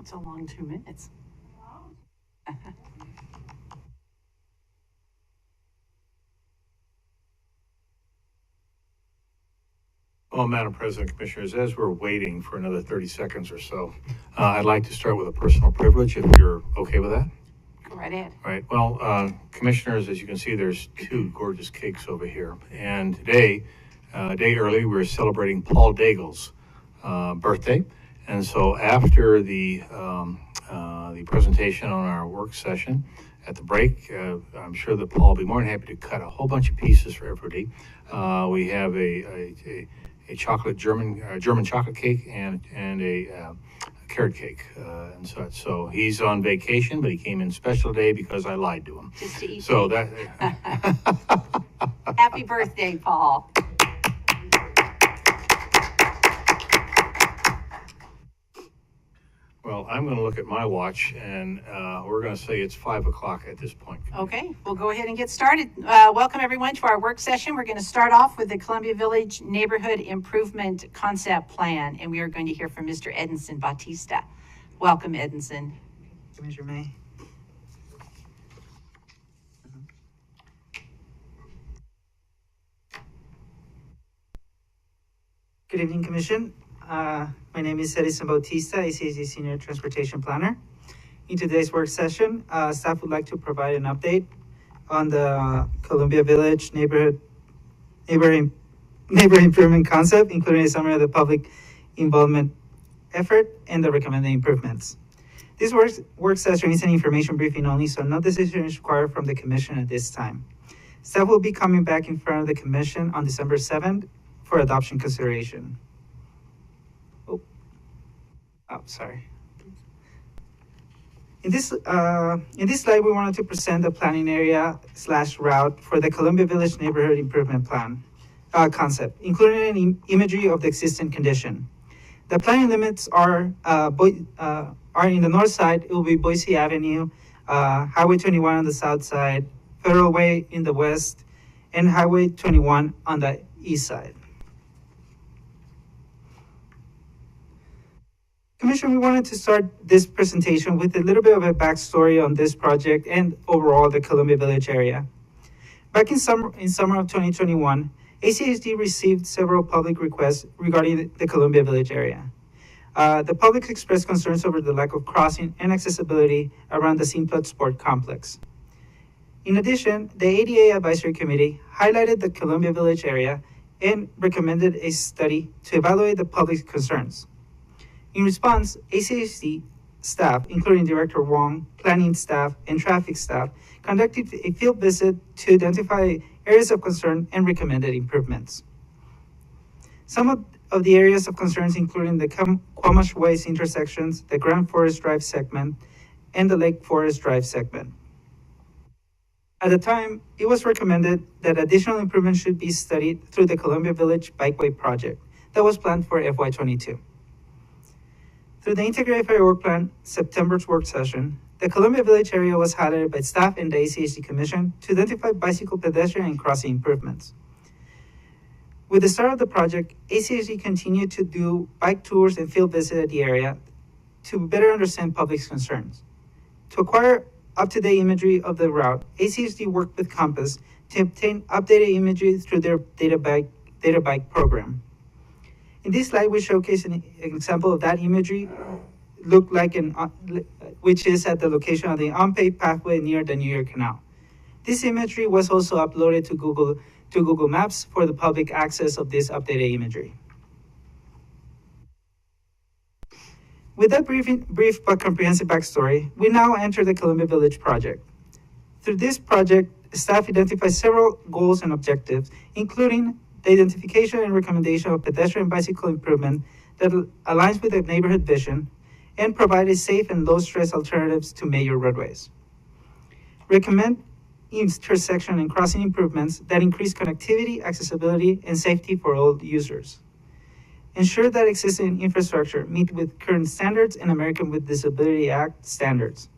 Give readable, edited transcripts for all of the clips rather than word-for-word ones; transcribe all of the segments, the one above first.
That's a long 2 minutes. Well, Madam President, Commissioners, as we're waiting for another 30 seconds or so, I'd like to start with a personal privilege, if you're okay with that. Go right ahead. All right. Well, Commissioners, as you can see, there's two gorgeous cakes over here. And today, a day early, we're celebrating Paul Daigle's birthday. And so after the presentation on our work session, at the break, I'm sure that Paul will be more than happy to cut a whole bunch of pieces for everybody. We have a chocolate German chocolate cake and a carrot cake and such. So he's on vacation, but he came in special today because I lied to him. Just to eat. So cake. Happy birthday, Paul. Well, I'm going to look at my watch, and we're going to say it's 5 o'clock at this point. Okay, we'll go ahead and get started. Welcome everyone to our work session. We're going to start off with the Columbia Village Neighborhood Improvement Concept Plan, and we are going to hear from Mr. Edinson Bautista. Welcome, Edinson. Commissioner May. Good evening, Commission. My name is Edinson Bautista, ACHD Senior Transportation Planner. In today's work session, staff would like to provide an update on the Columbia Village Neighborhood Improvement Concept, including a summary of the public involvement effort and the recommended improvements. This work session is an information briefing only, so no decision is required from the Commission at this time. Staff will be coming back in front of the Commission on December 7th for adoption consideration. Sorry. In this slide, we wanted to present the planning area / route for the Columbia Village Neighborhood Improvement Plan concept, including an imagery of the existing condition. The planning limits are in the north side. It will be Boise Avenue, Highway 21 on the south side, Federal Way in the west, and Highway 21 on the east side. Commission, we wanted to start this presentation with a little bit of a backstory on this project and overall the Columbia Village area. Back in summer of 2021, ACHD received several public requests regarding the Columbia Village area. The public expressed concerns over the lack of crossing and accessibility around the Simplot Sport Complex. In addition, the ADA Advisory Committee highlighted the Columbia Village area and recommended a study to evaluate the public's concerns. In response, ACHD staff, including Director Wong, planning staff, and traffic staff, conducted a field visit to identify areas of concern and recommended improvements. Some of the areas of concerns including the Quamash Ways intersections, the Grand Forest Drive segment, and the Lake Forest Drive segment. At the time, it was recommended that additional improvements should be studied through the Columbia Village Bikeway project that was planned for FY22. Through the Integrated Fair Work Plan September's work session, the Columbia Village area was highlighted by staff and the ACHD Commission to identify bicycle, pedestrian, and crossing improvements. With the start of the project, ACHD continued to do bike tours and field visits at the area to better understand public's concerns. To acquire up-to-date imagery of the route, ACHD worked with Compass to obtain updated imagery through their data bike program. In this slide, we showcase an example of that imagery, which is at the location of the unpaved pathway near the New York Canal. This imagery was also uploaded to Google Maps for the public access of this updated imagery. With that brief but comprehensive backstory, we now enter the Columbia Village project. Through this project, staff identified several goals and objectives, including the identification and recommendation of pedestrian bicycle improvement that aligns with the neighborhood vision and provided safe and low-stress alternatives to major roadways. Recommend intersection and crossing improvements that increase connectivity, accessibility, and safety for all users. Ensure that existing infrastructure meet with current standards and American with Disability Act standards.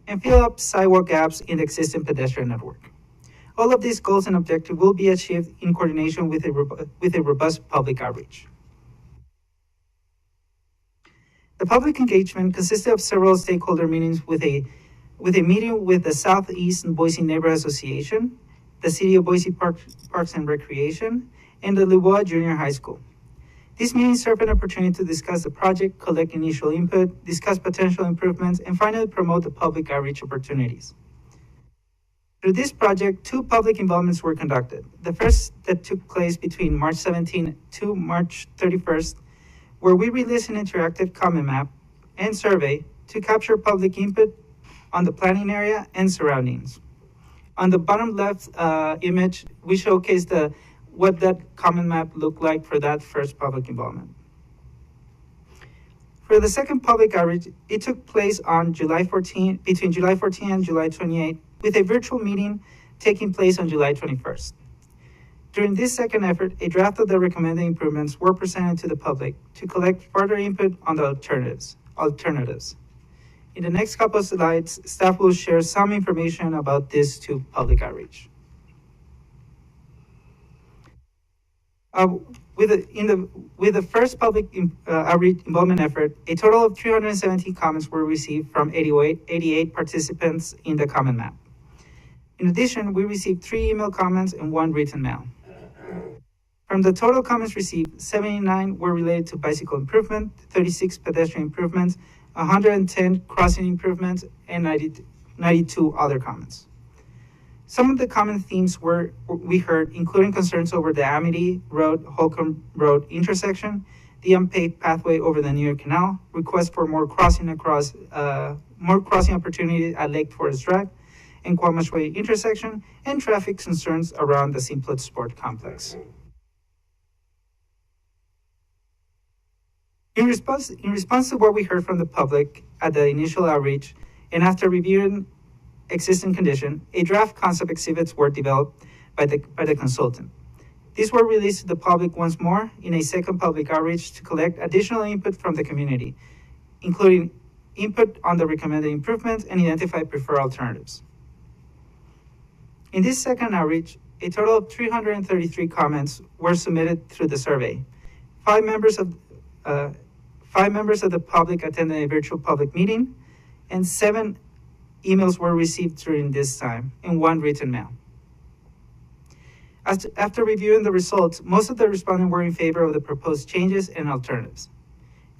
And fill up sidewalk gaps in the existing pedestrian network. All of these goals and objectives will be achieved in coordination with a robust public outreach. The public engagement consisted of several stakeholder meetings with a meeting with the Southeast Boise Neighborhood Association, the City of Boise Parks and Recreation, and the Luboa Junior High School. These meetings serve an opportunity to discuss the project, collect initial input, discuss potential improvements, and finally promote the public outreach opportunities. Through this project, 2 public involvements were conducted. The first that took place between March 17 to March 31st, where we released an interactive comment map and survey to capture public input on the planning area and surroundings. On the bottom left image, we showcase what that comment map looked like for that first public involvement. For the second public outreach, it took place on between July 14 and July 28, with a virtual meeting taking place on July 21st. During this second effort, a draft of the recommended improvements were presented to the public to collect further input on the alternatives. In the next couple of slides, staff will share some information about this 2 public outreach. With the first public outreach involvement effort, a total of 317 comments were received from 88 participants in the comment map. In addition, we received 3 email comments and 1 written mail. From the total comments received, 79 were related to bicycle improvement, 36 pedestrian improvements, 110 crossing improvements, and 92 other comments. Some of the common themes we heard, including concerns over the Amity Road-Holcomb Road intersection, the unpaved pathway over the New York Canal, requests for more crossing opportunities at Lake Forest Drive and Quamash Way intersection, and traffic concerns around the Simplet Sport Complex. In response to what we heard from the public at the initial outreach, and after reviewing existing condition, a draft concept exhibits were developed by the consultant. These were released to the public once more in a second public outreach to collect additional input from the community, including input on the recommended improvements and identify preferred alternatives. In this second outreach, a total of 333 comments were submitted through the survey. 5 members of the public attended a virtual public meeting, and 7 emails were received during this time, and 1 written mail. After reviewing the results, most of the respondents were in favor of the proposed changes and alternatives.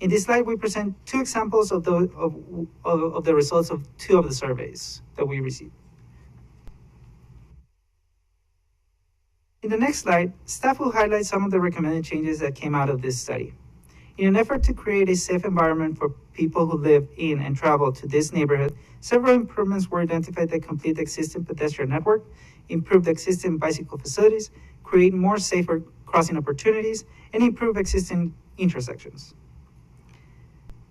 In this slide, we present 2 examples of the results of 2 of the surveys that we received. In the next slide, staff will highlight some of the recommended changes that came out of this study. In an effort to create a safe environment for people who live in and travel to this neighborhood, several improvements were identified that complete the existing pedestrian network, improve the existing bicycle facilities, create more safer crossing opportunities, and improve existing intersections.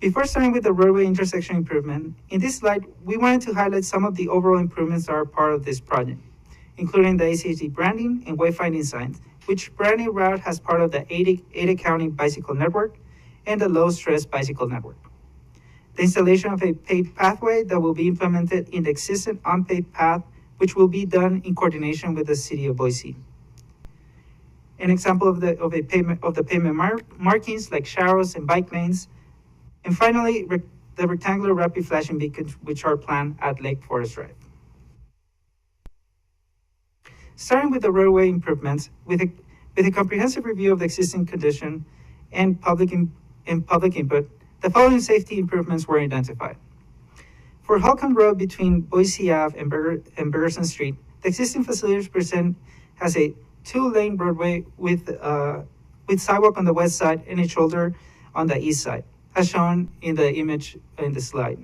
Before starting with the roadway intersection improvement, in this slide, we wanted to highlight some of the overall improvements that are part of this project, including the ACHD branding and wayfinding signs, which branding route has part of the Ada County Bicycle Network and the Low Stress Bicycle Network. The installation of a paved pathway that will be implemented in the existing unpaved path, which will be done in coordination with the City of Boise. An example of the pavement markings like sharrows and bike lanes. And finally, the rectangular rapid flashing beacons, which are planned at Lake Forest Drive. Starting with the roadway improvements, with a comprehensive review of the existing condition and public input, the following safety improvements were identified. For Holcomb Road between Boise Ave and Bergerson Street, the existing facilities has a 2-lane roadway with sidewalk on the west side and a shoulder on the east side, as shown in the image in the slide.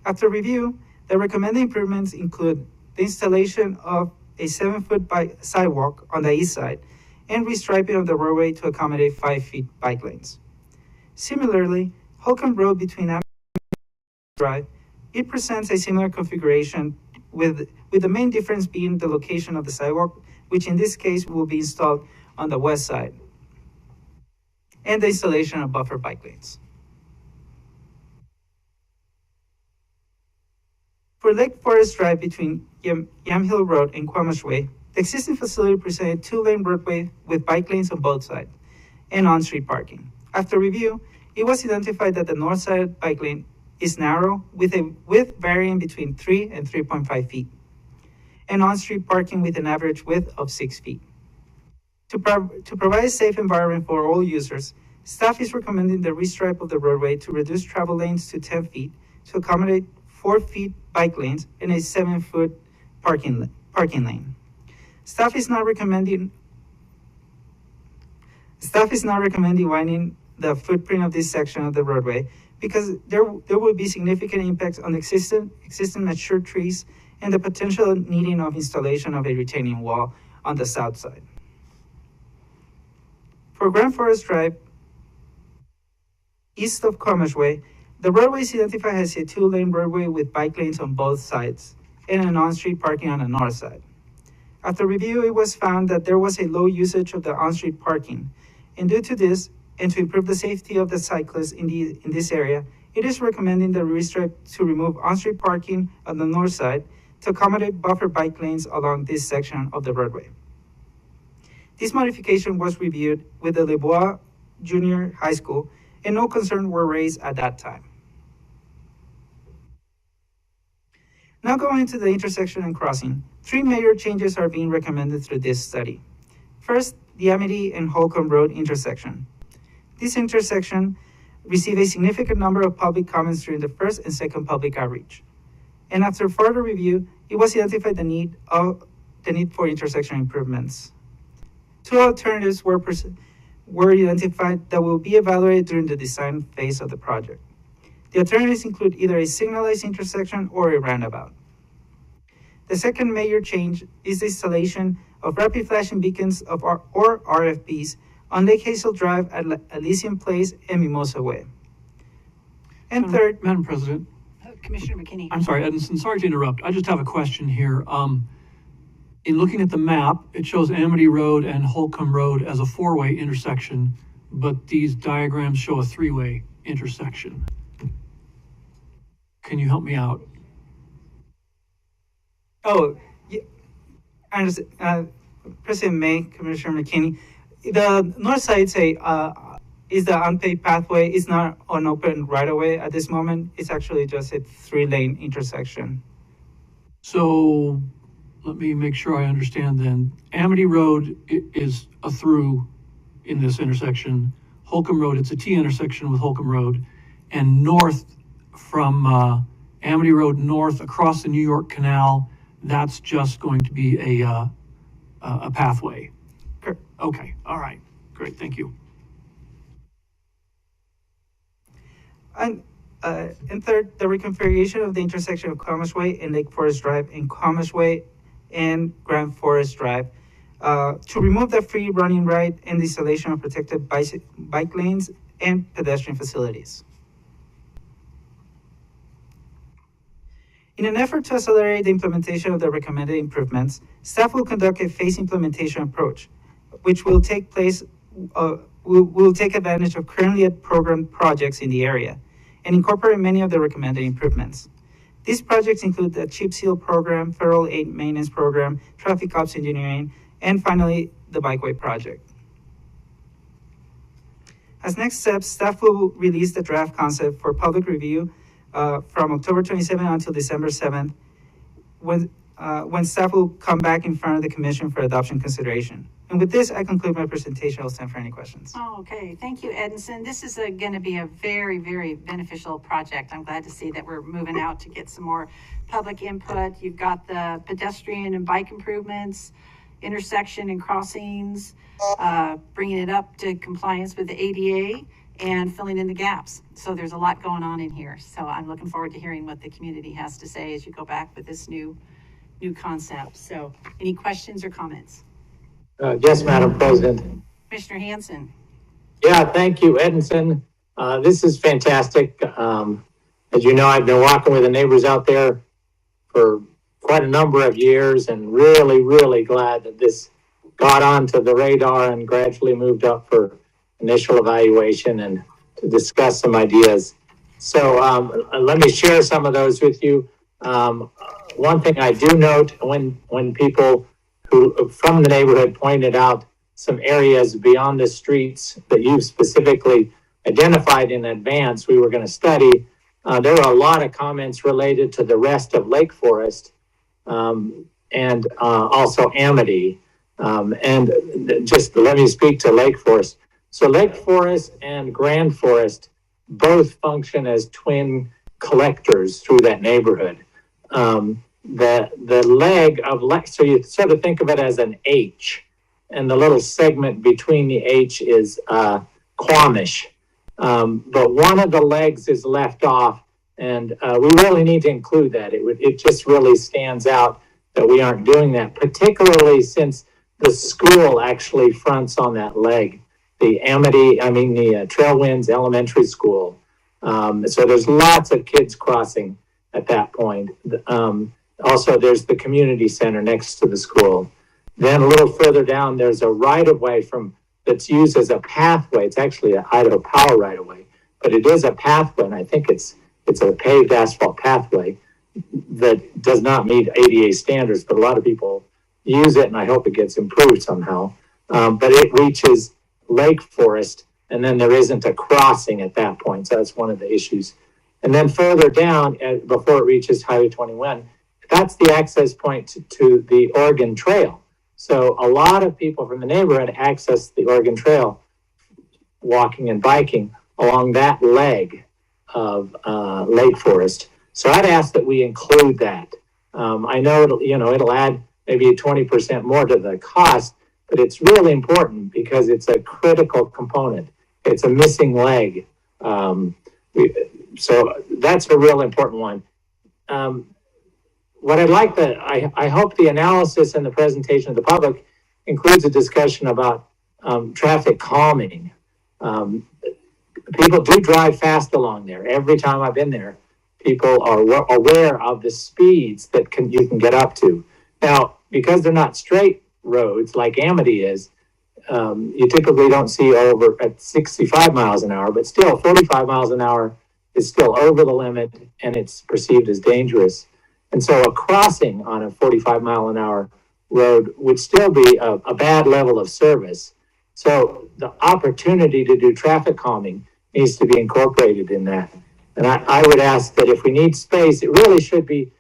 After review, the recommended improvements include the installation of a 7-foot sidewalk on the east side and restriping of the roadway to accommodate 5 feet bike lanes. Similarly, Holcomb Road between Amity Drive, it presents a similar configuration with the main difference being the location of the sidewalk, which in this case will be installed on the west side, and the installation of buffer bike lanes. For Lake Forest Drive between Yamhill Road and Quamash Way, the existing facility presented a 2-lane roadway with bike lanes on both sides and on-street parking. After review, it was identified that the north side bike lane is narrow with a width varying between 3 and 3.5 feet, and on-street parking with an average width of 6 feet. To provide a safe environment for all users, staff is recommending the restripe of the roadway to reduce travel lanes to 10 feet to accommodate 4 feet bike lanes and a 7-foot parking lane. Staff is not recommending widening the footprint of this section of the roadway because there will be significant impacts on existing mature trees and the potential needing of installation of a retaining wall on the south side. For Grand Forest Drive, east of Commerce Way, the roadway is identified as a 2-lane roadway with bike lanes on both sides and an on-street parking on the north side. After review, it was found that there was a low usage of the on-street parking, and due to this, and to improve the safety of the cyclists in this area, it is recommending the restripe to remove on-street parking on the north side to accommodate buffer bike lanes along this section of the roadway. This modification was reviewed with the LeBois Junior High School, and no concerns were raised at that time. Now going into the intersection and crossing, 3 major changes are being recommended through this study. First, the Amity and Holcomb Road intersection. This intersection received a significant number of public comments during the first and second public outreach. And after further review, it was identified the need for intersection improvements. 2 alternatives were identified that will be evaluated during the design phase of the project. The alternatives include either a signalized intersection or a roundabout. The second major change is the installation of rapid flashing beacons or RFBs on Lake Hazel Drive at Elysian Place and Mimosa Way. And third, Madam President, Commissioner McKinney. I'm sorry, Edinson, sorry to interrupt. I just have a question here. In looking at the map, it shows Amity Road and Holcomb Road as a 4-way intersection, but these diagrams show a 3-way intersection. Can you help me out? Oh, yeah, I understand. President May, Commissioner McKinney, the north side is the unpaved pathway. It's not an open right-of-way at this moment. It's actually just a 3-lane intersection. So let me make sure I understand then. Amity Road is a through in this intersection. Holcomb Road, it's a T intersection with Holcomb Road. And north from Amity Road north across the New York Canal, that's just going to be a pathway. Correct. Okay, all right, great, thank you. And third, the reconfiguration of the intersection of Commerce Way and Lake Forest Drive and Commerce Way and Grand Forest Drive to remove the free running right and the installation of protected bike lanes and pedestrian facilities. In an effort to accelerate the implementation of the recommended improvements, staff will conduct a phased implementation approach, which will take advantage of currently programmed projects in the area and incorporate many of the recommended improvements. These projects include the chip seal program, federal aid maintenance program, traffic ops engineering, and finally, the bikeway project. As next steps, staff will release the draft concept for public review from October 27th until December 7th, when staff will come back in front of the commission for adoption consideration. And with this, I conclude my presentation. I'll stand for any questions. Oh, okay. Thank you, Edinson. This is going to be a very, very beneficial project. I'm glad to see that we're moving out to get some more public input. You've got the pedestrian and bike improvements, intersection and crossings, bringing it up to compliance with the ADA, and filling in the gaps. So there's a lot going on in here. So I'm looking forward to hearing what the community has to say as you go back with this new concept. So any questions or comments? Yes, Madam President. Commissioner Hanson. Yeah, thank you, Edinson. This is fantastic. As you know, I've been walking with the neighbors out there for quite a number of years and really, really glad that this got onto the radar and gradually moved up for initial evaluation and to discuss some ideas. So let me share some of those with you. One thing I do note when people who from the neighborhood pointed out some areas beyond the streets that you've specifically identified in advance we were going to study. There were a lot of comments related to the rest of Lake Forest and also Amity. And just let me speak to Lake Forest. So Lake Forest and Grand Forest both function as twin collectors through that neighborhood. The leg of so you sort of think of it as an H, and the little segment between the H is Quamish. But one of the legs is left off, and we really need to include that. It just really stands out that we aren't doing that, particularly since the school actually fronts on that leg. The Trailwinds Elementary School. So there's lots of kids crossing at that point. Also, there's the community center next to the school. Then a little further down, there's a right-of-way that's used as a pathway. It's actually an Idaho Power right-of-way, but it is a pathway, and I think it's a paved asphalt pathway that does not meet ADA standards, but a lot of people use it, and I hope it gets improved somehow. But it reaches Lake Forest, and then there isn't a crossing at that point, so that's one of the issues. And then further down, before it reaches Highway 21, that's the access point to the Oregon Trail. So a lot of people from the neighborhood access the Oregon Trail, walking and biking along that leg of Lake Forest. So I'd ask that we include that. I know it'll add maybe 20% more to the cost, but it's really important because it's a critical component. It's a missing leg. So that's a real important one. What I'd like I hope the analysis and the presentation of the public includes a discussion about traffic calming. People do drive fast along there. Every time I've been there, people are aware of the speeds that you can get up to. Now, because they're not straight roads like Amity is, you typically don't see over at 65 miles an hour, but still 45 miles an hour is still over the limit, and it's perceived as dangerous. And so a crossing on a 45 mile an hour road would still be a bad level of service. So the opportunity to do traffic calming needs to be incorporated in that. And I would ask that if we need space, it really should be,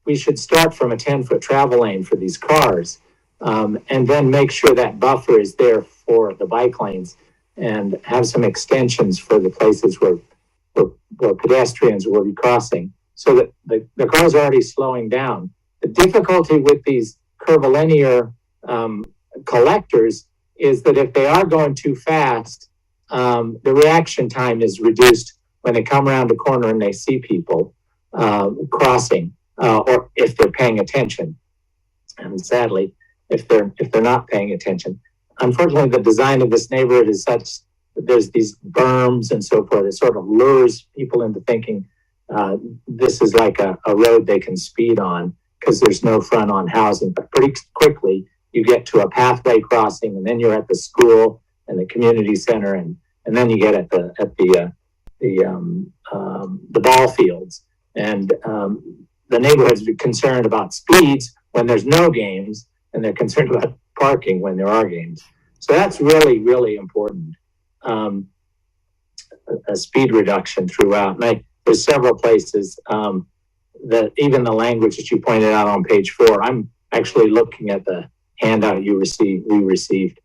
we should start from a 10-foot travel lane for these cars, and then make sure that buffer is there for the bike lanes, and have some extensions for the places where pedestrians will be crossing, so that the cars are already slowing down. The difficulty with these curvilinear collectors is that if they are going too fast, the reaction time is reduced when they come around the corner and they see people crossing, or if they're paying attention. And sadly, if they're not paying attention. Unfortunately, the design of this neighborhood is such that there's these berms and so forth. It sort of lures people into thinking this is like a road they can speed on because there's no front-on housing. But pretty quickly, you get to a pathway crossing, and then you're at the school and the community center, and then you get at the ball fields. And the neighborhood's concerned about speeds when there's no games, and they're concerned about parking when there are games. So that's really, really important. A speed reduction throughout. And there's several places that even the language that you pointed out on page 4, I'm actually looking at the handout we received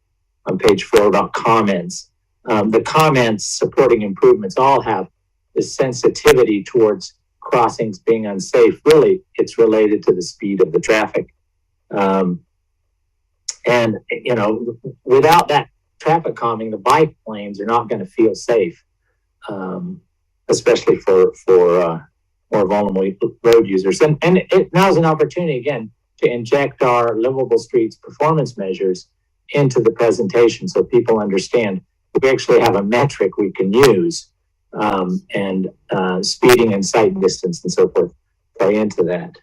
on page 4 about comments. The comments supporting improvements all have this sensitivity towards crossings being unsafe. Really, it's related to the speed of the traffic. And, without that traffic calming, the bike lanes are not going to feel safe, especially for more vulnerable road users. And it now's an opportunity, again, to inject our Livable Streets performance measures into the presentation so people understand we actually have a metric we can use, and speeding and sight distance and so forth play into that.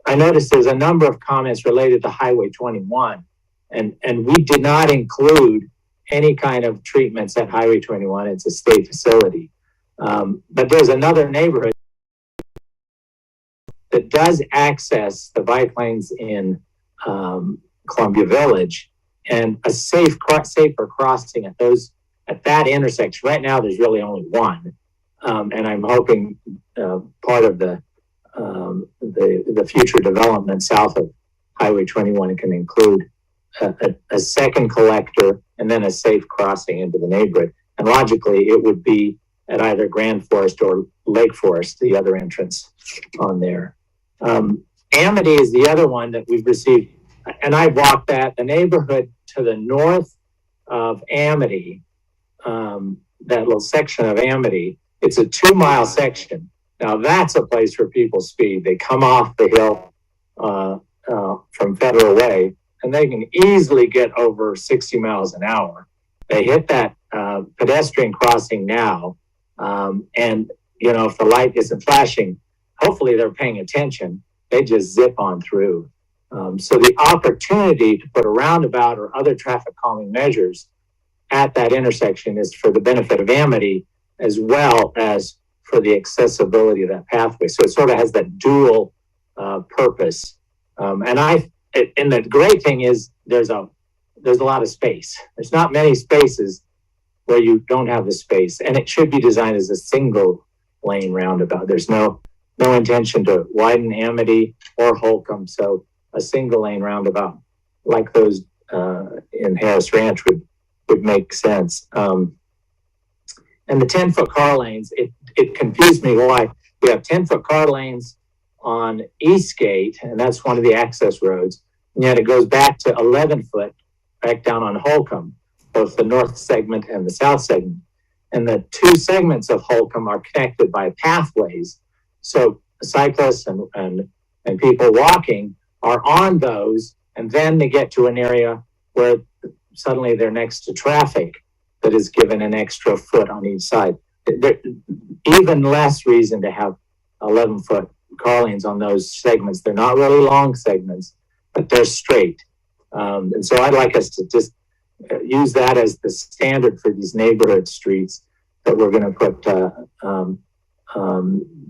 I noticed there's a number of comments related to Highway 21, and we did not include any kind of treatments at Highway 21. It's a state facility. But there's another neighborhood that does access the bike lanes in Columbia Village, and a safer crossing at those at that intersection. Right now, there's really only one, and I'm hoping part of the future development south of Highway 21 can include a second collector and then a safe crossing into the neighborhood. And logically, it would be at either Grand Forest or Lake Forest, the other entrance on there. Amity is the other one that we've received, and I walked that. The neighborhood to the north of Amity, that little section of Amity, it's a 2-mile section. Now that's a place where people speed. They come off the hill from Federal Way, and they can easily get over 60 miles an hour. They hit that pedestrian crossing now, and if the light isn't flashing, hopefully they're paying attention. They just zip on through. So the opportunity to put a roundabout or other traffic calming measures at that intersection is for the benefit of Amity as well as for the accessibility of that pathway. So it sort of has that dual purpose. And the great thing is there's a lot of space. There's not many spaces where you don't have the space, and it should be designed as a single lane roundabout. There's no intention to widen Amity or Holcomb, so a single lane roundabout like those in Harris Ranch would make sense. And the 10-foot car lanes, it confused me why we have 10-foot car lanes on Eastgate, and that's one of the access roads, and yet it goes back to 11-foot back down on Holcomb, both the north segment and the south segment. And the two segments of Holcomb are connected by pathways. So cyclists and people walking are on those, and then they get to an area where suddenly they're next to traffic that is given an extra foot on each side. Even less reason to have 11-foot car lanes on those segments. They're not really long segments, but they're straight. And so I'd like us to just use that as the standard for these neighborhood streets that we're going to put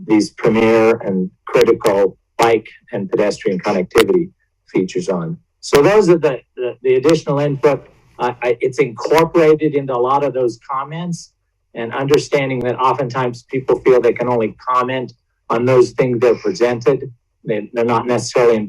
these premier and critical bike and pedestrian connectivity features on. So those are the additional input. It's incorporated into a lot of those comments, and understanding that oftentimes people feel they can only comment on those things they're presented. They're not necessarily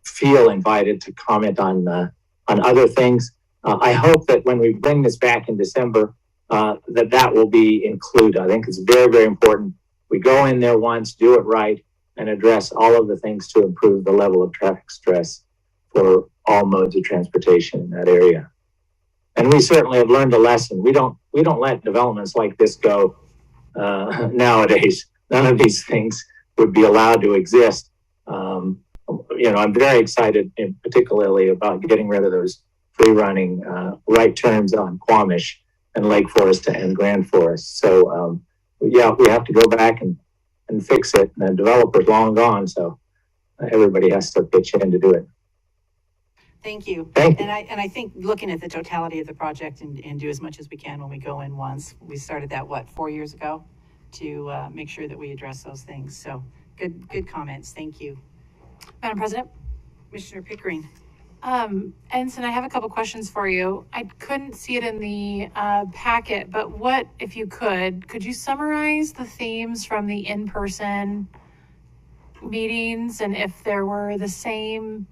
feel invited to comment on other things. I hope that when we bring this back in December, that will be included. I think it's very, very important. We go in there once, do it right, and address all of the things to improve the level of traffic stress for all modes of transportation in that area. And we certainly have learned a lesson. We don't let developments like this go nowadays. None of these things would be allowed to exist. I'm very excited, particularly about getting rid of those free-running right turns on Quamish and Lake Forest and Grand Forest. So, we have to go back and fix it. And the developer's long gone, so everybody has to pitch in to do it. Thank you. Thank you. And I think looking at the totality of the project and do as much as we can when we go in once. We started that, 4 years ago, to make sure that we address those things. So good comments. Thank you. Madam President. Commissioner Pickering. Ensign, I have a couple questions for you. I couldn't see it in the packet, but if you could you summarize the themes from the in-person meetings, and if there were the same,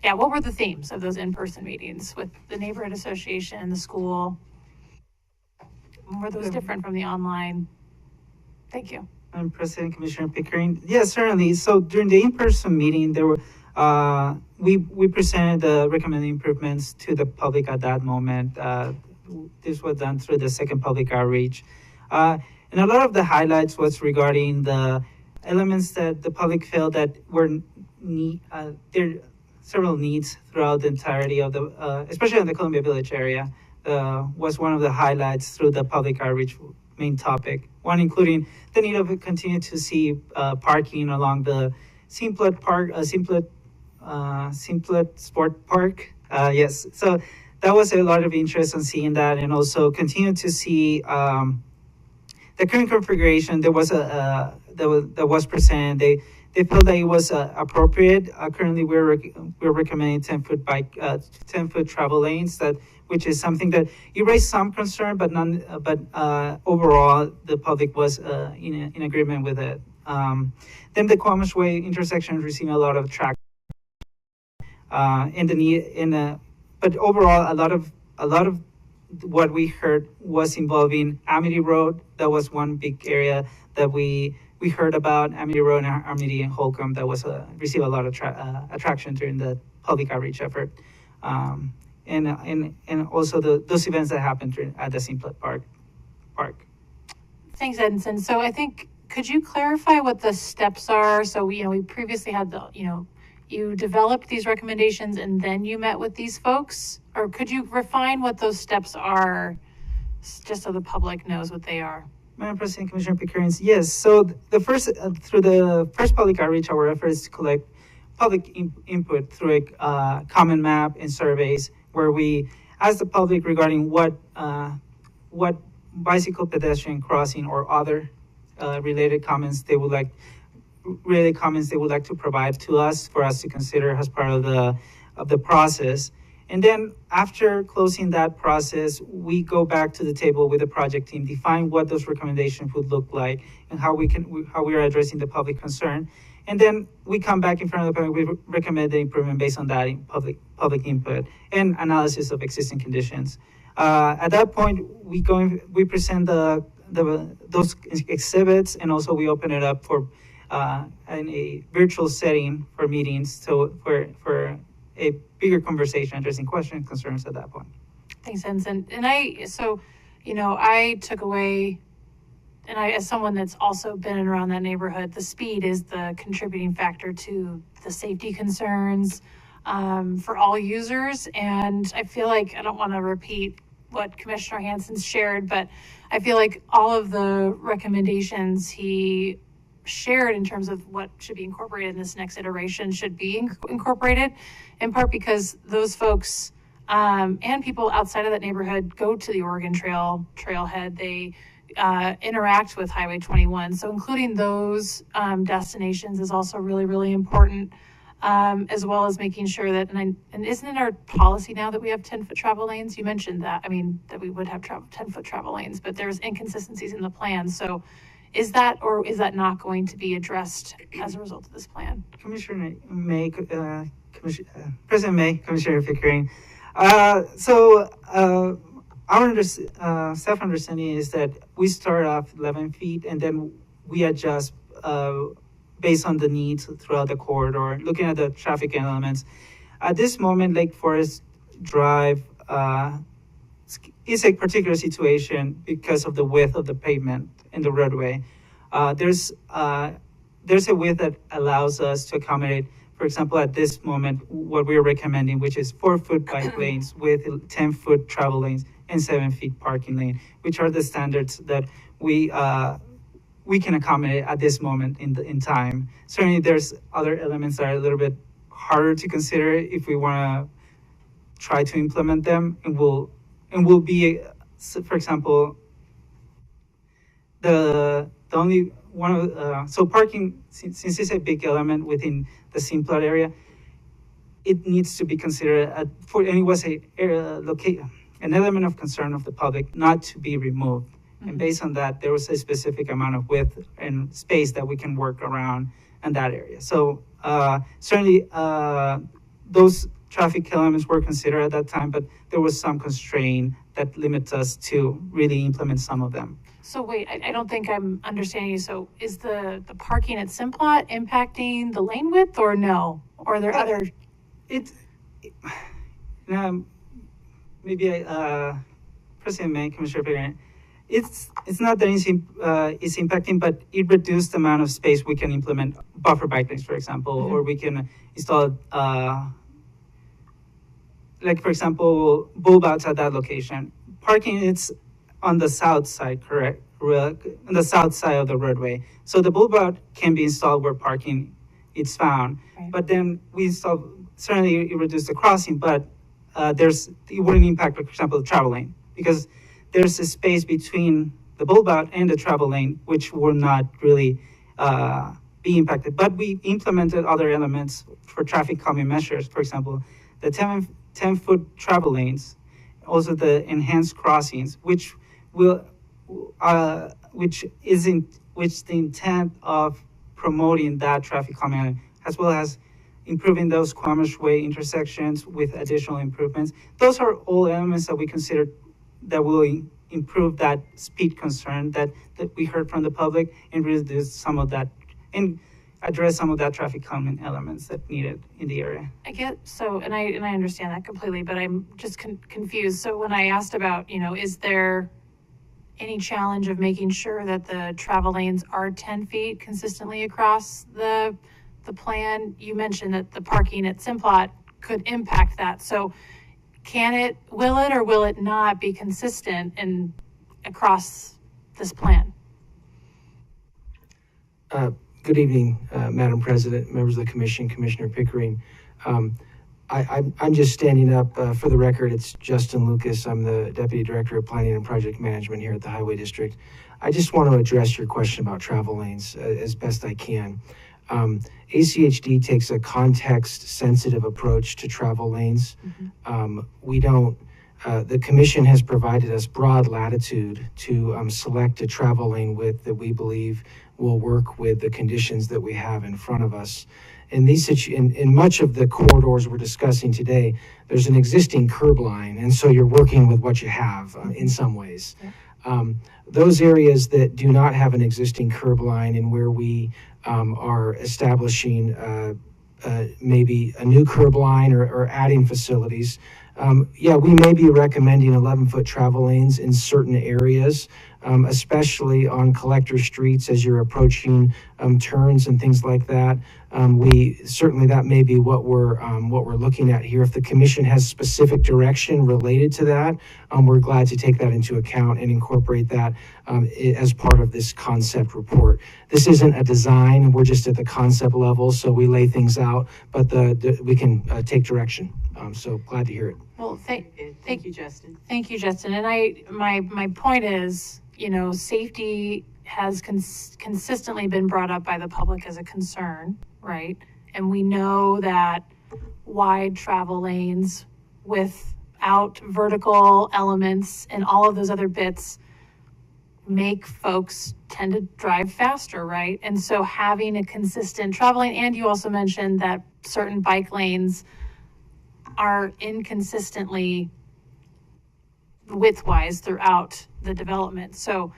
what were the themes of those in-person meetings with the neighborhood association, the school? Were those different from the online? Thank you. Madam President, Commissioner Pickering. Yes, certainly. So during the in-person meeting, there were we presented the recommended improvements to the public at that moment. This was done through the second public outreach. And a lot of the highlights was regarding the elements that the public felt that were there are several needs throughout the entirety of the, especially in the Columbia Village area, was one of the highlights through the public outreach main topic. One including the need of continue to see parking along the Simplet Park, Simplet Sport Park. Yes, so that was a lot of interest in seeing that, and also continue to see the current configuration. There was that was presented. they felt that it was appropriate. Currently, we're recommending 10-foot 10-foot travel lanes, which is something that it raised some concern, but overall the public was in agreement with it. Then the Quamash Way intersection is receiving a lot of traction, but overall a lot of what we heard was involving Amity Road. That was one big area that we heard about, Amity Road and Amity and Holcomb. That was received a lot of attraction during the public outreach effort, and also those events that happened at the Simplot Park. Thanks, Edinson. So I think, could you clarify what the steps are? So we previously had you developed these recommendations and then you met with these folks, or could you refine what those steps are, just so the public knows what they are? Madam President, Commissioner Pickering, yes. So the first through the first public outreach, our effort is to collect public input through a common map and surveys where we ask the public regarding what bicycle pedestrian crossing or other related comments they would like to provide to us for us to consider as part of the process. And then after closing that process, we go back to the table with the project team, define what those recommendations would look like and how we are addressing the public concern. And then we come back in front of the public, we recommend the improvement based on that in public input and analysis of existing conditions. At that point, we present those exhibits, and also we open it up for in a virtual setting for meetings, so for a bigger conversation, addressing questions, concerns at that point. Thanks, Ensign. And I took away, and as someone that's also been around that neighborhood, the speed is the contributing factor to the safety concerns for all users. And I feel like, I don't want to repeat what Commissioner Hansen's shared, but I feel like all of the recommendations he shared in terms of what should be incorporated in this next iteration should be incorporated, in part because those folks and people outside of that neighborhood go to the Oregon trailhead. They interact with Highway 21. So including those destinations is also really, really important, as well as making sure that, and isn't it our policy now that we have 10-foot travel lanes? You mentioned that, that we would have 10-foot travel lanes, but there's inconsistencies in the plan. So is that, or is that not going to be addressed as a result of this plan? President May, Commissioner Pickering. Our staff understanding is that we start off 11 feet and then we adjust based on the needs throughout the corridor, looking at the traffic elements. At this moment, Lake Forest Drive is a particular situation because of the width of the pavement in the roadway. There's a width that allows us to accommodate, for example, at this moment, what we're recommending, which is 4-foot bike lanes with 10-foot travel lanes and 7 feet parking lane, which are the standards that we can accommodate at this moment in time. Certainly, there's other elements that are a little bit harder to consider if we want to try to implement them, and will be, for example, the only one of so parking, since it's a big element within the Simplot area, it needs to be considered and it was an element of concern of the public not to be removed. Mm-hmm. And based on that, there was a specific amount of width and space that we can work around in that area. So certainly those traffic elements were considered at that time, but there was some constraint that limits us to really implement some of them. So wait, I don't think I'm understanding you. So is the parking at Simplot impacting the lane width, or no? Or are there other? Maybe President May, Commissioner Pickering, it's not that it's impacting, but it reduced the amount of space we can implement buffer bike lanes, for example, mm-hmm. or we can install like, for example, bulb outs at that location. Parking, it's on the south side, correct? On the south side of the roadway. So the bulb out can be installed where parking is found. Right. But then we install, certainly it reduced the crossing, but it wouldn't impact, for example, the travel lane, because there's a space between the bulb out and the travel lane, which will not really be impacted. But we implemented other elements for traffic calming measures. For example, the 10-foot travel lanes, also the enhanced crossings, which the intent of promoting that traffic calming, as well as improving those Commerce Way intersections with additional improvements. Those are all elements that we consider that will improve that speed concern that we heard from the public and reduce some of that and address some of that traffic calming elements that needed in the area. I get so, and I understand that completely, but I'm just confused. So when I asked about, is there any challenge of making sure that the travel lanes are 10 feet consistently across the plan? You mentioned that the parking at Simplot could impact that. So will it or will it not be consistent across this plan? Good evening, Madam President, members of the Commission, Commissioner Pickering. I'm just standing up for the record. It's Justin Lucas. I'm the Deputy Director of Planning and Project Management here at the Highway District. I just want to address your question about travel lanes as best I can. ACHD takes a context-sensitive approach to travel lanes. The Commission has provided us broad latitude to select a travel lane width that we believe will work with the conditions that we have in front of us. In much of the corridors we're discussing today, there's an existing curb line, and so you're working with what you have in some ways. Those areas that do not have an existing curb line and where we are establishing maybe a new curb line or adding facilities, we may be recommending 11-foot travel lanes in certain areas, especially on collector streets as you're approaching turns and things like that. That may be what we're looking at here. If the Commission has specific direction related to that, we're glad to take that into account and incorporate that as part of this concept report. This isn't a design; we're just at the concept level, so we lay things out, but we can take direction. So glad to hear it. Well, thank you, Justin. Thank you, Justin. And my point is, safety has consistently been brought up by the public as a concern, right? And we know that wide travel lanes without vertical elements and all of those other bits make folks tend to drive faster, right? And so having a consistent travel lane, and you also mentioned that certain bike lanes are inconsistently width-wise throughout the development. So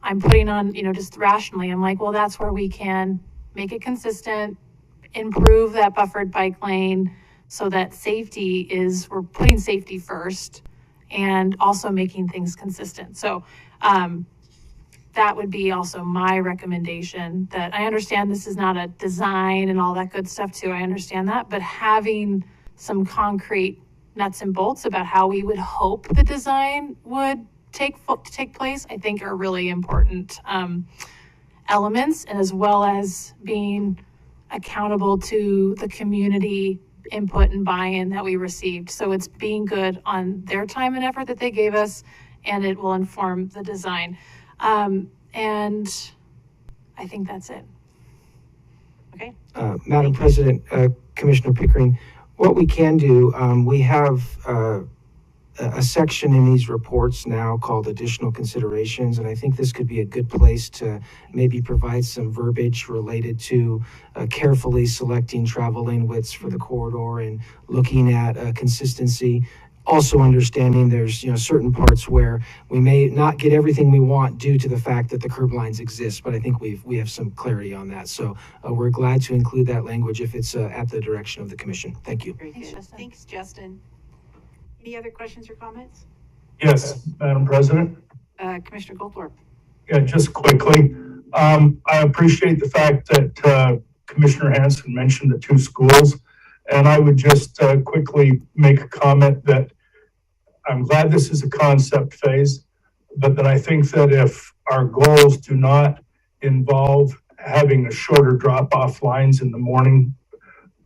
I'm putting on, just rationally, I'm like, well, that's where we can make it consistent, improve that buffered bike lane so that we're putting safety first and also making things consistent. So that would be also my recommendation. That I understand this is not a design and all that good stuff too. I understand that, but having some concrete nuts and bolts about how we would hope the design would take place, I think are really important elements, and as well as being accountable to the community input and buy-in that we received. So it's being good on their time and effort that they gave us, and it will inform the design. And I think that's it. Okay. Madam President, Commissioner Pickering, what we can do, we have a section in these reports now called additional considerations, and I think this could be a good place to maybe provide some verbiage related to carefully selecting travel lane widths for the corridor and looking at consistency. Also understanding there's certain parts where we may not get everything we want due to the fact that the curb lines exist, but I think we have some clarity on that. So we're glad to include that language if it's at the direction of the Commission. Thank you. Very good. Thanks, Justin. Any other questions or comments? Yes, Madam President. Commissioner Goldthorpe. Yeah, just quickly. I appreciate the fact that Commissioner Hanson mentioned the two schools. And I would just quickly make a comment that I'm glad this is a concept phase, but that I think that if our goals do not involve having the shorter drop-off lines in the morning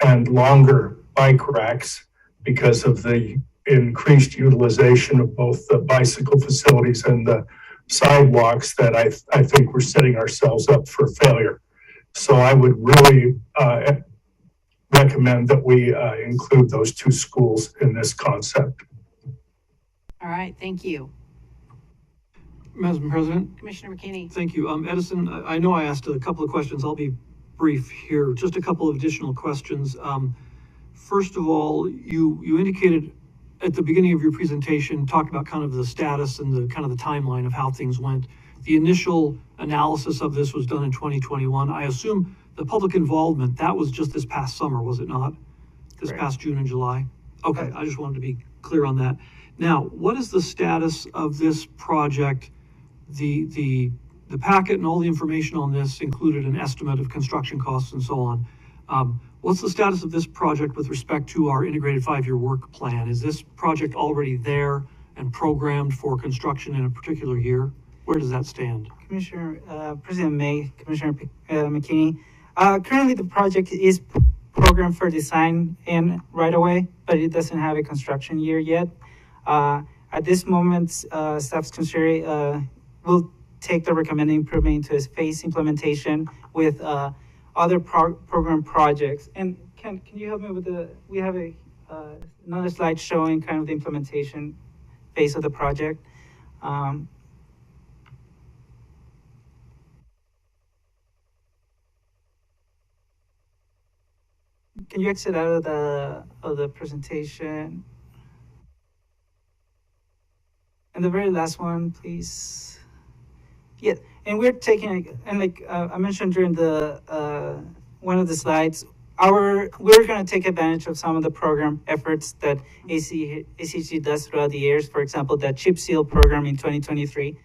and longer bike racks because of the increased utilization of both the bicycle facilities and the sidewalks, that I think we're setting ourselves up for failure. So I would really recommend that we include those two schools in this concept. All right, thank you. Madam President, Commissioner McKinney. thank you. Edison, I know I asked a couple of questions. I'll be brief here. Just a couple of additional questions. First of all, you indicated at the beginning of your presentation, talked about kind of the status and the kind of the timeline of how things went. The initial analysis of this was done in 2021. I assume the public involvement, that was just this past summer, was it not? This Correct. past June and July? Okay, I just wanted to be clear on that. Now, what is the status of this project? The packet and all the information on this included an estimate of construction costs and so on. What's the status of this project with respect to our integrated 5-year work plan? Is this project already there and programmed for construction in a particular year? Where does that stand? President May, Commissioner McKinney, currently the project is programmed for design and right away, but it doesn't have a construction year yet. At this moment, staff's considering will take the recommended improvement into a phase implementation with other program projects. And can you help me with we have another slide showing kind of the implementation phase of the project. Can you exit out of the presentation? And the very last one, please. Yeah, and we're taking, and like I mentioned during the one of the slides, we're going to take advantage of some of the program efforts that ACHD does throughout the years. For example, that chip seal program in 2023.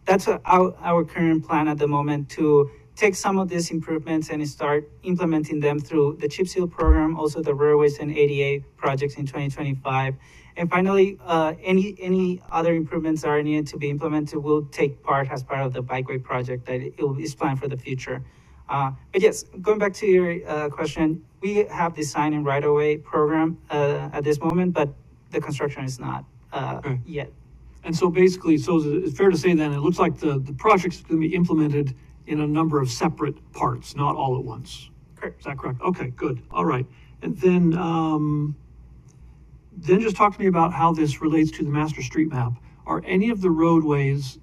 That's our current plan at the moment, to take some of these improvements and start implementing them through the chip seal program, also the railways and ADA projects in 2025. And finally, any other improvements that are needed to be implemented will take part as part of the bikeway project that is planned for the future. But yes, going back to your question, we have design and right-of-way program at this moment, but the construction is not yet. And so basically, so it's fair to say then, it looks like the project's going to be implemented in a number of separate parts, not all at once. Correct. Is that correct? Okay, good. All right. And then just talk to me about how this relates to the master street map. Are any of the roadways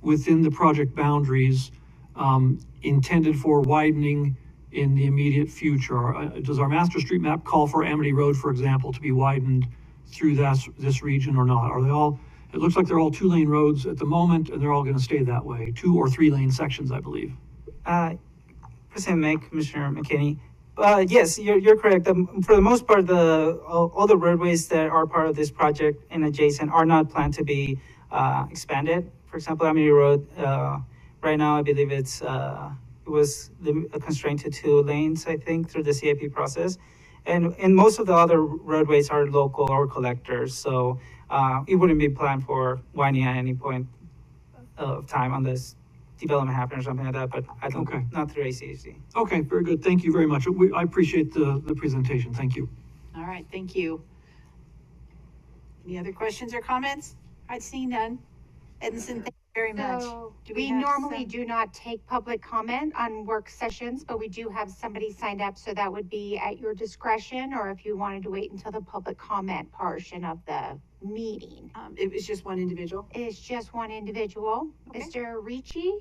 within the project boundaries intended for widening in the immediate future? Does our master street map call for Amity Road, for example, to be widened through this region or not? Are they all, it looks like they're all 2-lane roads at the moment, and they're all going to stay that way, 2 or 3-lane sections, I believe. President May, Commissioner McKinney, yes, you're correct. For the most part, all the roadways that are part of this project and adjacent are not planned to be expanded. For example, Amity Road, right now, I believe it was constrained to 2 lanes, I think, through the CIP process. And most of the other roadways are local or collectors, so it wouldn't be planned for widening at any point of time unless development happen or something like that, but I don't, Okay. not through ACHD. Okay, very good. Thank you very much. I appreciate the presentation. Thank you. All right, thank you. Any other questions or comments? I'd see none. Edison, thank you very much. So Do we have normally some- do not take public comment on work sessions, but we do have somebody signed up, so that would be at your discretion, or if you wanted to wait until the public comment portion of the meeting. It was just one individual. It is just one individual, Okay. Mr. Ricci?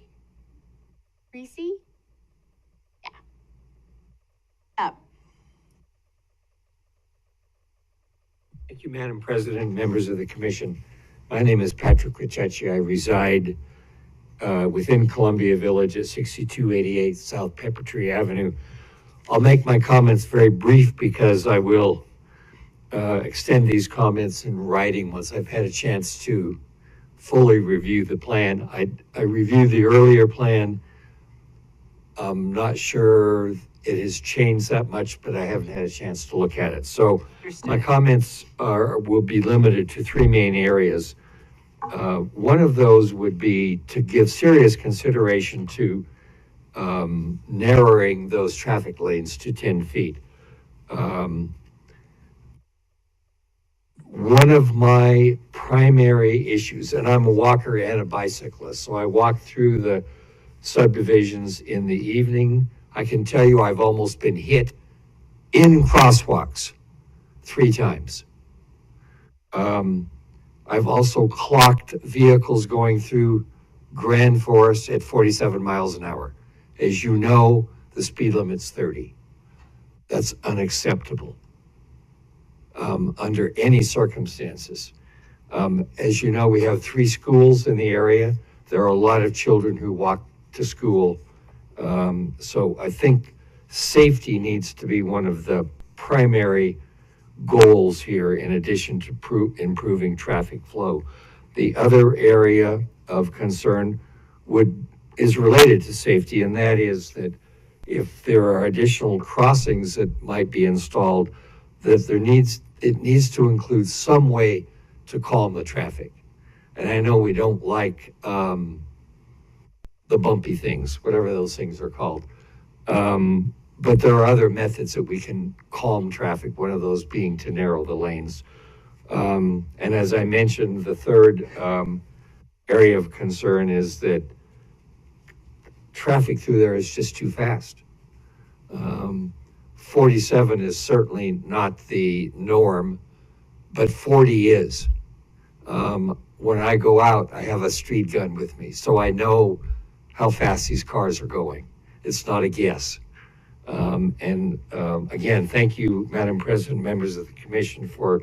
Thank you, Madam President, members of the commission. My name is Patrick Licecci. I reside within Columbia Village at 6288 South Pepper Tree Avenue. I'll make my comments very brief because I will extend these comments in writing once I've had a chance to fully review the plan. I reviewed the earlier plan. I'm not sure it has changed that much, but I haven't had a chance to look at it. So my comments will be limited to 3 main areas. One of those would be to give serious consideration to narrowing those traffic lanes to 10 feet. One of my primary issues, and I'm a walker and a bicyclist, so I walk through the subdivisions in the evening I can tell you I've almost been hit in crosswalks 3 times. I've also clocked vehicles going through Grand Forest at 47 miles an hour. As you know, the speed limit's 30. That's unacceptable under any circumstances. As you know, we have 3 schools in the area. There are a lot of children who walk to school. So I think safety needs to be one of the primary goals here in addition to improving traffic flow. The other area of concern is related to safety, and that is that if there are additional crossings that might be installed, that it needs to include some way to calm the traffic. And I know we don't like the bumpy things, whatever those things are called. But there are other methods that we can calm traffic, one of those being to narrow the lanes. And as I mentioned, the third area of concern is that traffic through there is just too fast. 47 is certainly not the norm, but 40 is. When I go out, I have a street gun with me, so I know how fast these cars are going. It's not a guess. Again, thank you, Madam President, members of the Commission, for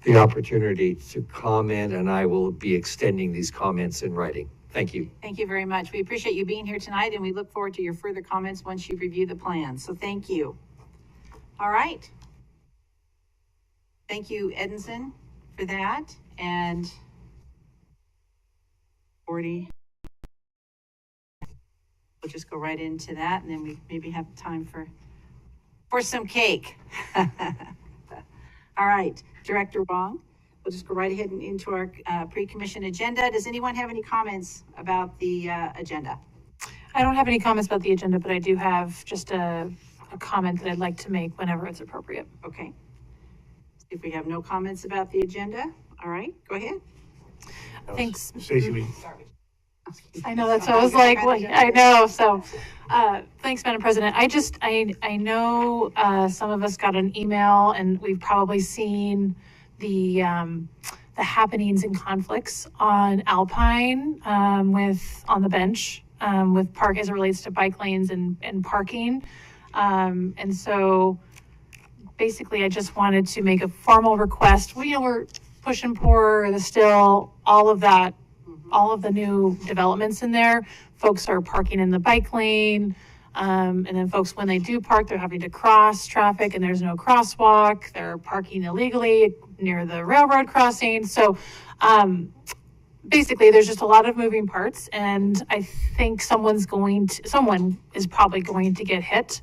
the opportunity to comment, and I will be extending these comments in writing. Thank you. Thank you very much. We appreciate you being here tonight, and we look forward to your further comments once you review the plan. So thank you. All right. Thank you, Edinson, for that. And 40. We'll just go right into that, and then we maybe have time for some cake. All right, Director Wong, we'll just go right ahead and into our pre-commission agenda. Does anyone have any comments about the agenda? I don't have any comments about the agenda, but I do have just a comment that I'd like to make whenever it's appropriate. Okay. If we have no comments about the agenda, all right, go ahead. Thanks. Stacey, I know, that's what I was like, well, I know, so, thanks, Madam President. I know, some of us got an email, and we've probably seen the happenings and conflicts on Alpine, on the bench, with park as it relates to bike lanes and parking. And so basically I just wanted to make a formal request. We're pushing for the still, all of that, all of the new developments in there. Folks are parking in the bike lane. And then folks, when they do park, they're having to cross traffic and there's no crosswalk. They're parking illegally near the railroad crossing. So, basically there's just a lot of moving parts, and I think someone is probably going to get hit.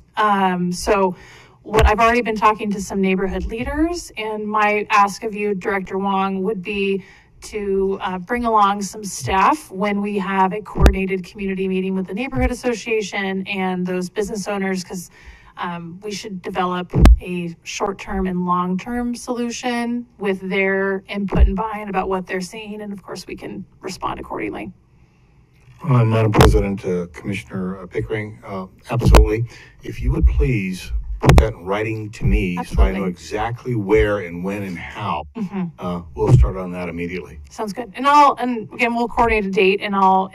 So what I've already been talking to some neighborhood leaders, and my ask of you, Director Wong, would be to bring along some staff when we have a coordinated community meeting with the neighborhood association and those business owners, because we should develop a short-term and long-term solution with their input and buy-in about what they're seeing, and of course we can respond accordingly. Madam President, Commissioner Pickering, absolutely. If you would please put that in writing to me, Absolutely. so I know exactly where and when and how. We'll start on that immediately. Sounds good. And again, we'll coordinate a date, and I'll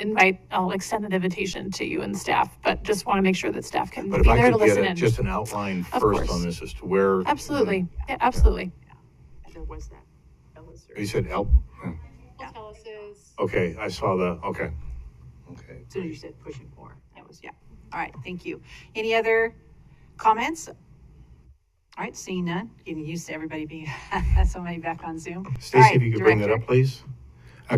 extend an invitation to you and staff, but just want to make sure that staff can But be if there I to could listen get in. just an outline Of first course. on this as to where. Absolutely. Yeah, absolutely. There was that. You said Elp? Okay, I saw the, okay. Okay. As soon as you said pushing for, that was, yeah. All right, thank you. Any other comments? All right, seeing none, getting used to everybody being so many back on Zoom. All Stacey, right, if you could bring that Director. up, please.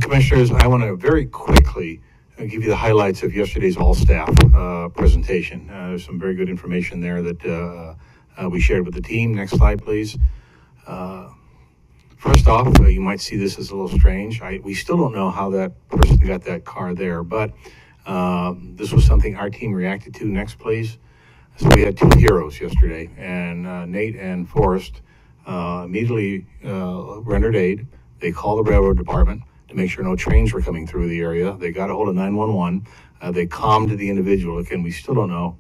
Commissioners, I want to very quickly give you the highlights of yesterday's all-staff presentation. There's some very good information there that we shared with the team. Next slide, please. First off, you might see this as a little strange. We still don't know how that person got that car there, but this was something our team reacted to. Next, please. So we had 2 heroes yesterday, and Nate and Forrest immediately rendered aid. They called the railroad department to make sure no trains were coming through the area. They got a hold of 911. They calmed the individual. Again, we still don't know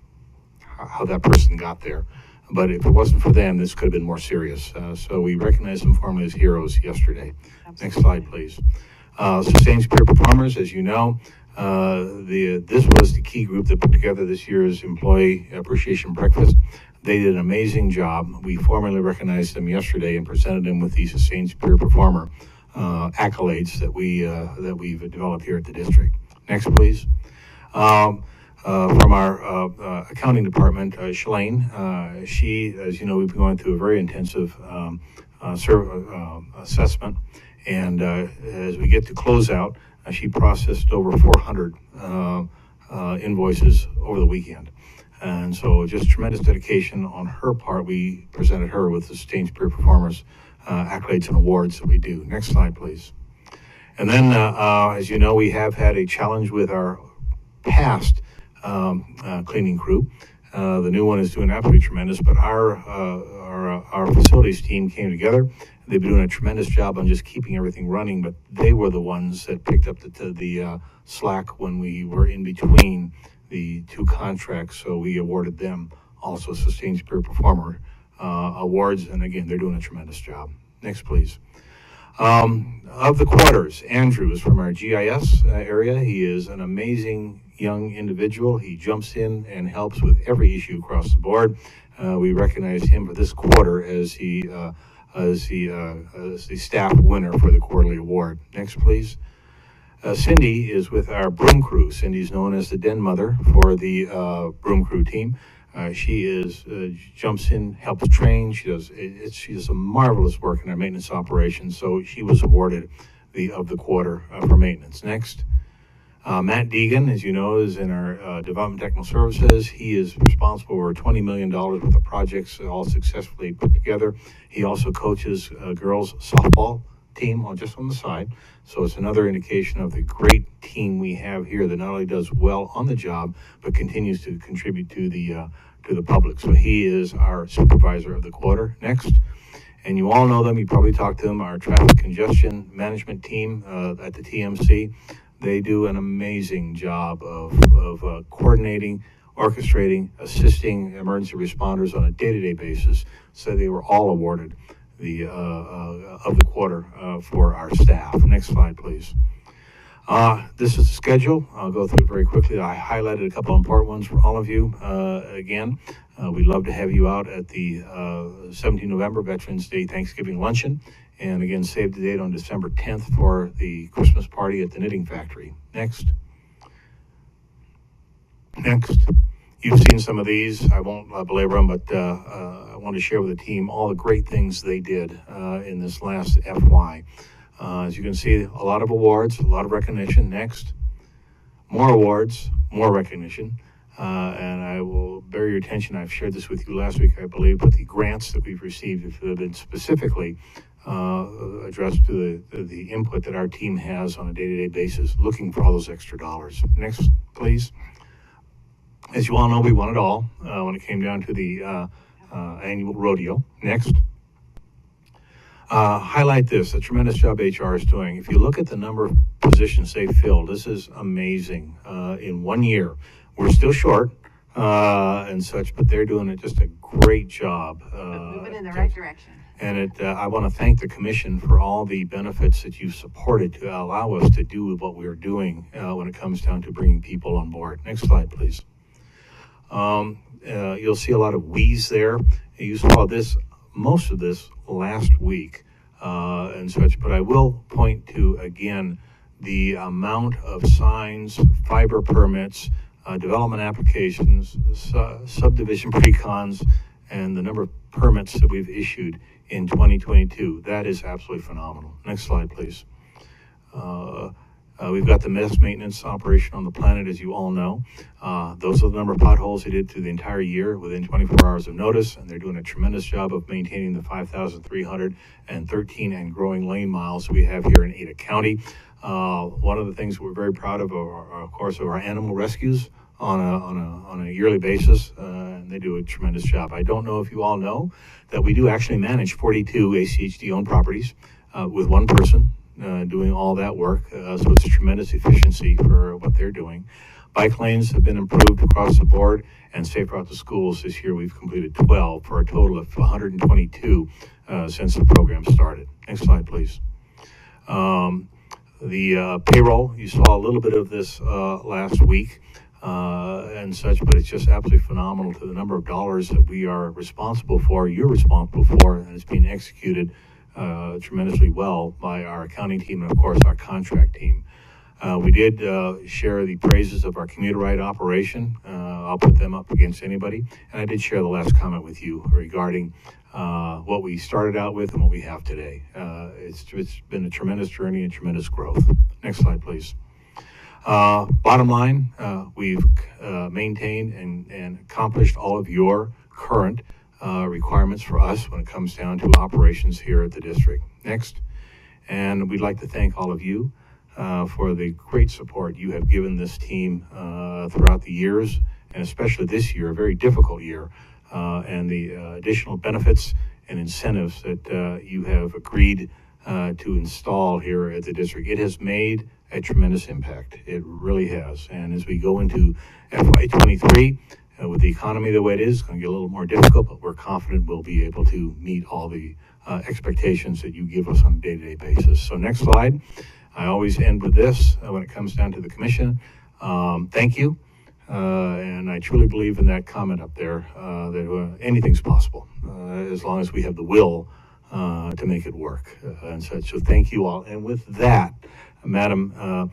how that person got there. But if it wasn't for them, this could have been more serious. So we recognize them formally as heroes yesterday. Next slide, please. Sustained Spirit Performers, as you know, this was the key group that put together this year's Employee Appreciation Breakfast. They did an amazing job. We formally recognized them yesterday and presented them with the Sustained Spirit Performer accolades that we've developed here at the district. Next, please. From our accounting department, Shalane, she, as you know, we've been going through a very intensive assessment, and as we get to closeout, she processed over 400 invoices over the weekend. And so just tremendous dedication on her part. We presented her with the Sustained Spirit Performers accolades and awards that we do. Next slide, please. And then, as you know, we have had a challenge with our past cleaning crew. The new one is doing absolutely tremendous, but our facilities team came together. They've been doing a tremendous job on just keeping everything running, but they were the ones that picked up the slack when we were in between the two contracts, so we awarded them also Sustained Spirit Performer awards, and again, they're doing a tremendous job. Next, please. Of the quarters, Andrew is from our GIS area. He is an amazing young individual. He jumps in and helps with every issue across the board. We recognize him for this quarter as the staff winner for the quarterly award. Next, please. Cindy is with our broom crew. Cindy's known as the den mother for the broom crew team. She jumps in, helps train. She does some marvelous work in our maintenance operations. So she was awarded of the quarter for maintenance. Next, Matt Deegan, as you know, is in our Development Technical Services. He is responsible for $20 million worth of projects all successfully put together. He also coaches girls softball team just on the side. So it's another indication of the great team we have here that not only does well on the job, but continues to contribute to the public. So he is our supervisor of the quarter. Next, and you all know them, you probably talked to them, our traffic congestion management team at the TMC. They do an amazing job of coordinating, orchestrating, assisting emergency responders on a day-to-day basis. So they were all awarded of the quarter for our staff. Next slide, please. This is the schedule. I'll go through it very quickly. I highlighted a couple of important ones for all of you. Again, we'd love to have you out at the 17 November Veterans Day Thanksgiving Luncheon. And again, save the date on December 10th for the Christmas party at the Knitting Factory. Next. You've seen some of these. I won't belabor them, but I want to share with the team all the great things they did in this last FY. As you can see, a lot of awards, a lot of recognition. Next. More awards, more recognition. And I will bear your attention. I've shared this with you last week, I believe, but the grants that we've received have been specifically addressed to the input that our team has on a day-to-day basis, looking for all those extra dollars. Next, please. As you all know, we won it all when it came down to the annual rodeo. Next. Highlight this, a tremendous job HR is doing. If you look at the number of positions they filled, this is amazing. In 1 year, we're still short and such, but they're doing just a great job. Moving in the right direction. And I want to thank the commission for all the benefits that you've supported to allow us to do what we're doing when it comes down to bringing people on board. Next slide, please. You'll see a lot of we's there. You saw most of this last week and such, but I will point to, again, the amount of signs, fiber permits, development applications, subdivision pre-cons, and the number of permits that we've issued in 2022. That is absolutely phenomenal. Next slide, please. We've got the best maintenance operation on the planet, as you all know. Those are the number of potholes they did through the entire year within 24 hours of notice, and they're doing a tremendous job of maintaining the 5,313 and growing lane miles we have here in Ada County. One of the things we're very proud of course, our animal rescues on a yearly basis, and they do a tremendous job. I don't know if you all know that we do actually manage 42 ACHD-owned properties with one person doing all that work, so it's a tremendous efficiency for what they're doing. Bike lanes have been improved across the board, and Safe Route to Schools this year, we've completed 12 for a total of 122 since the program started. Next slide, please. The payroll, you saw a little bit of this last week and such, but it's just absolutely phenomenal to the number of dollars that we are responsible for, you're responsible for, and it's being executed tremendously well by our accounting team and, of course, our contract team. We did share the praises of our commuter ride operation. I'll put them up against anybody. And I did share the last comment with you regarding what we started out with and what we have today. It's been a tremendous journey and tremendous growth. Next slide, please. Bottom line, we've maintained and accomplished all of your current requirements for us when it comes down to operations here at the district. Next. And we'd like to thank all of you for the great support you have given this team throughout the years, and especially this year, a very difficult year, and the additional benefits and incentives that you have agreed to install here at the district. It has made a tremendous impact. It really has. And as we go into FY23, with the economy the way it is, it's going to get a little more difficult, but we're confident we'll be able to meet all the expectations that you give us on a day-to-day basis. So next slide. I always end with this when it comes down to the commission. Thank you. And I truly believe in that comment up there that anything's possible as long as we have the will to make it work and such. So thank you all. And with that, Madam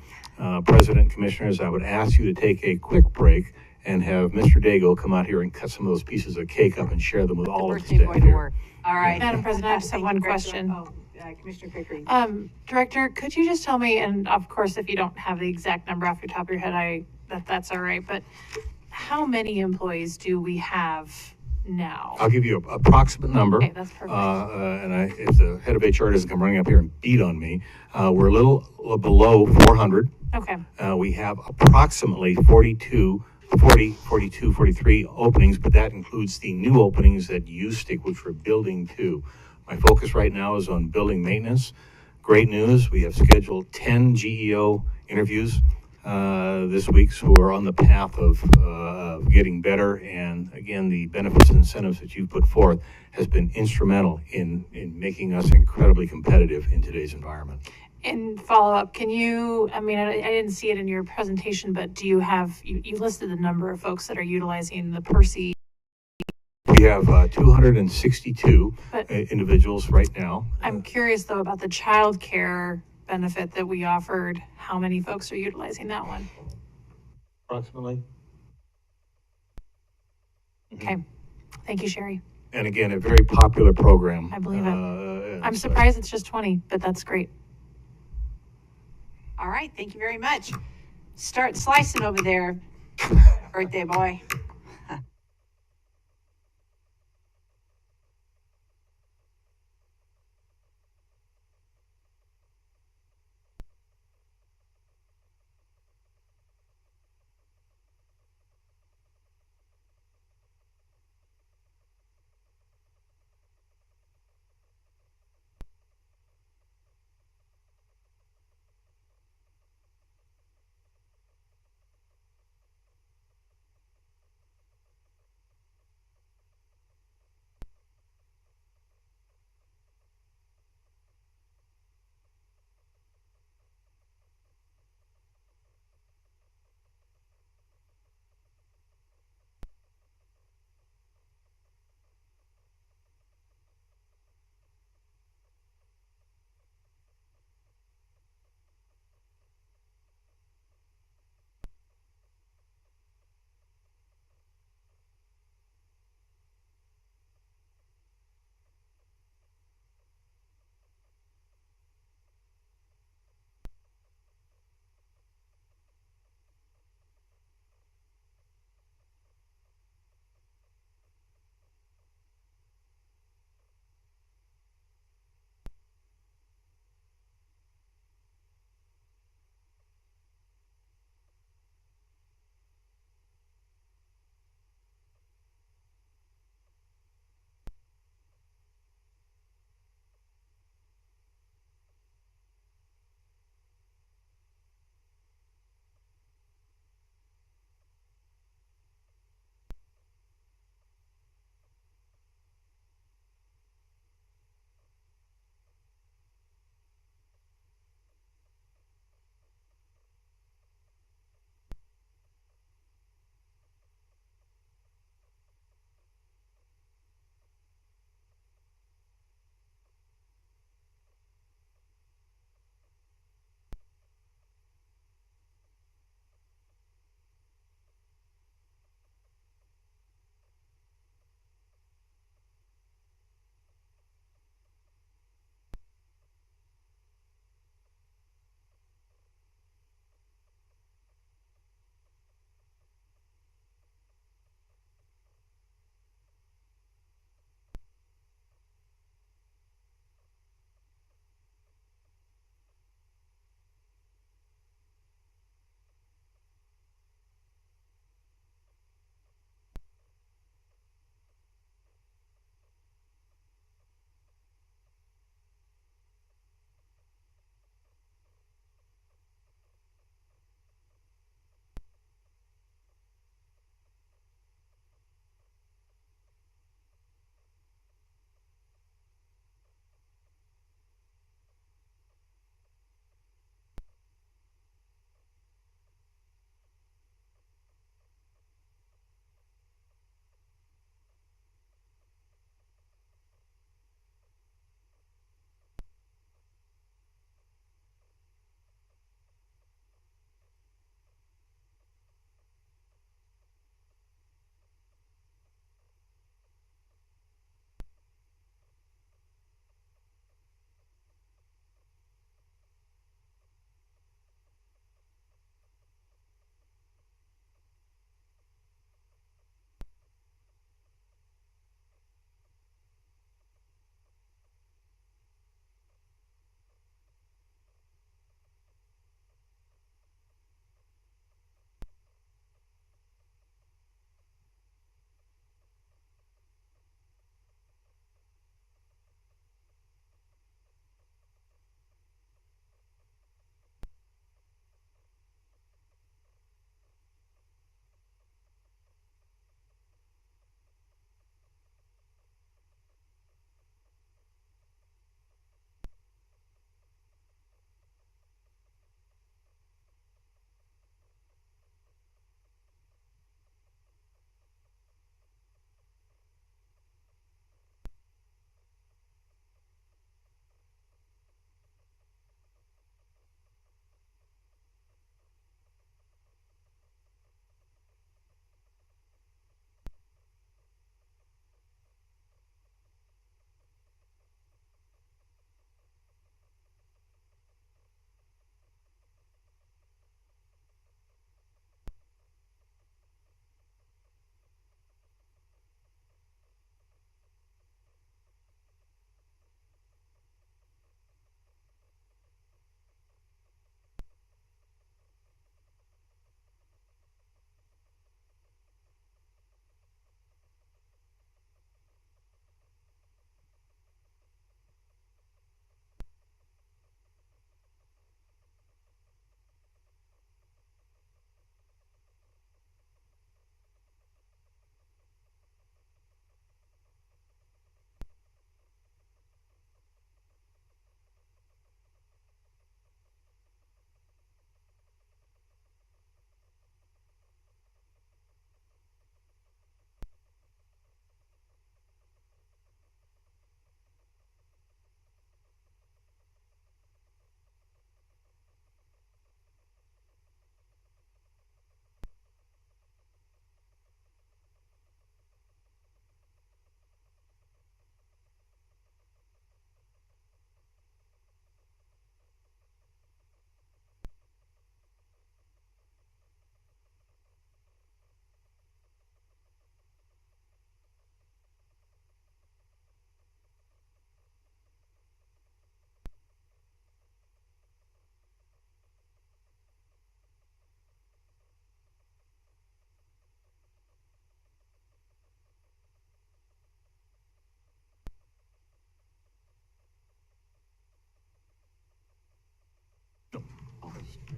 President, Commissioners, I would ask you to take a quick break and have Mr. Dago come out here and cut some of those pieces of cake up and share them with all of the staff here. All right. Madam President, I just have one question. Commissioner Pickering. Director, could you just tell me, and of course, if you don't have the exact number off your top of your head, that's all right, but how many employees do we have now? I'll give you an approximate number. Okay, that's perfect. And if the head of HR doesn't come running up here and beat on me, we're a little below 400. Okay. We have approximately 42, 43 openings, but that includes the new openings at USTIC, which we're building to. My focus right now is on building maintenance. Great news, we have scheduled 10 GEO interviews this week, so we're on the path of getting better. And again, the benefits and incentives that you put forth has been instrumental in making us incredibly competitive in today's environment. And follow up, can you, I mean, I didn't see it in your presentation, but do you have, you listed the number of folks that are utilizing the Percy? We have 262 individuals right now. I'm curious though about the child care benefit that we offered. How many folks are utilizing that one? Approximately. Okay. Thank you, Sherry. And again, a very popular program. I believe it. I'm surprised it's just 20, but that's great. All right. Thank you very much. Start slicing over there, birthday boy.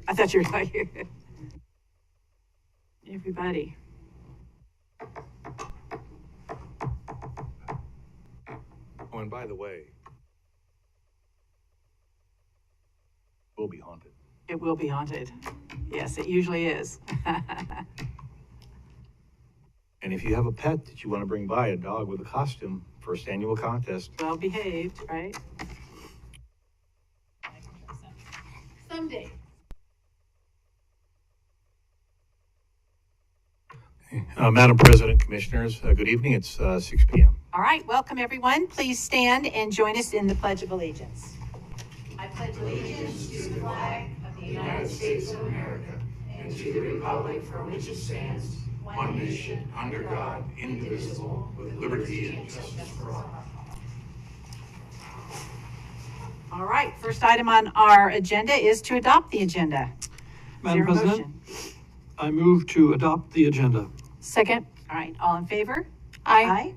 I thought you were like, everybody. Oh, and by the way, we'll be haunted. It will be haunted. Yes, it usually is. And if you have a pet that you want to bring by, a dog with a costume, first annual contest. Well behaved, right? Someday. Madam President, Commissioners, good evening. It's 6 p.m. All right, welcome everyone. Please stand and join us in the Pledge of Allegiance. I pledge allegiance to the flag of the United States of America and to the republic for which it stands, one nation, under God, indivisible, with liberty and justice for all. All right, first item on our agenda is to adopt the agenda. Madam Is there a President, motion? I move to adopt the agenda. Second. All right, all in favor? Aye.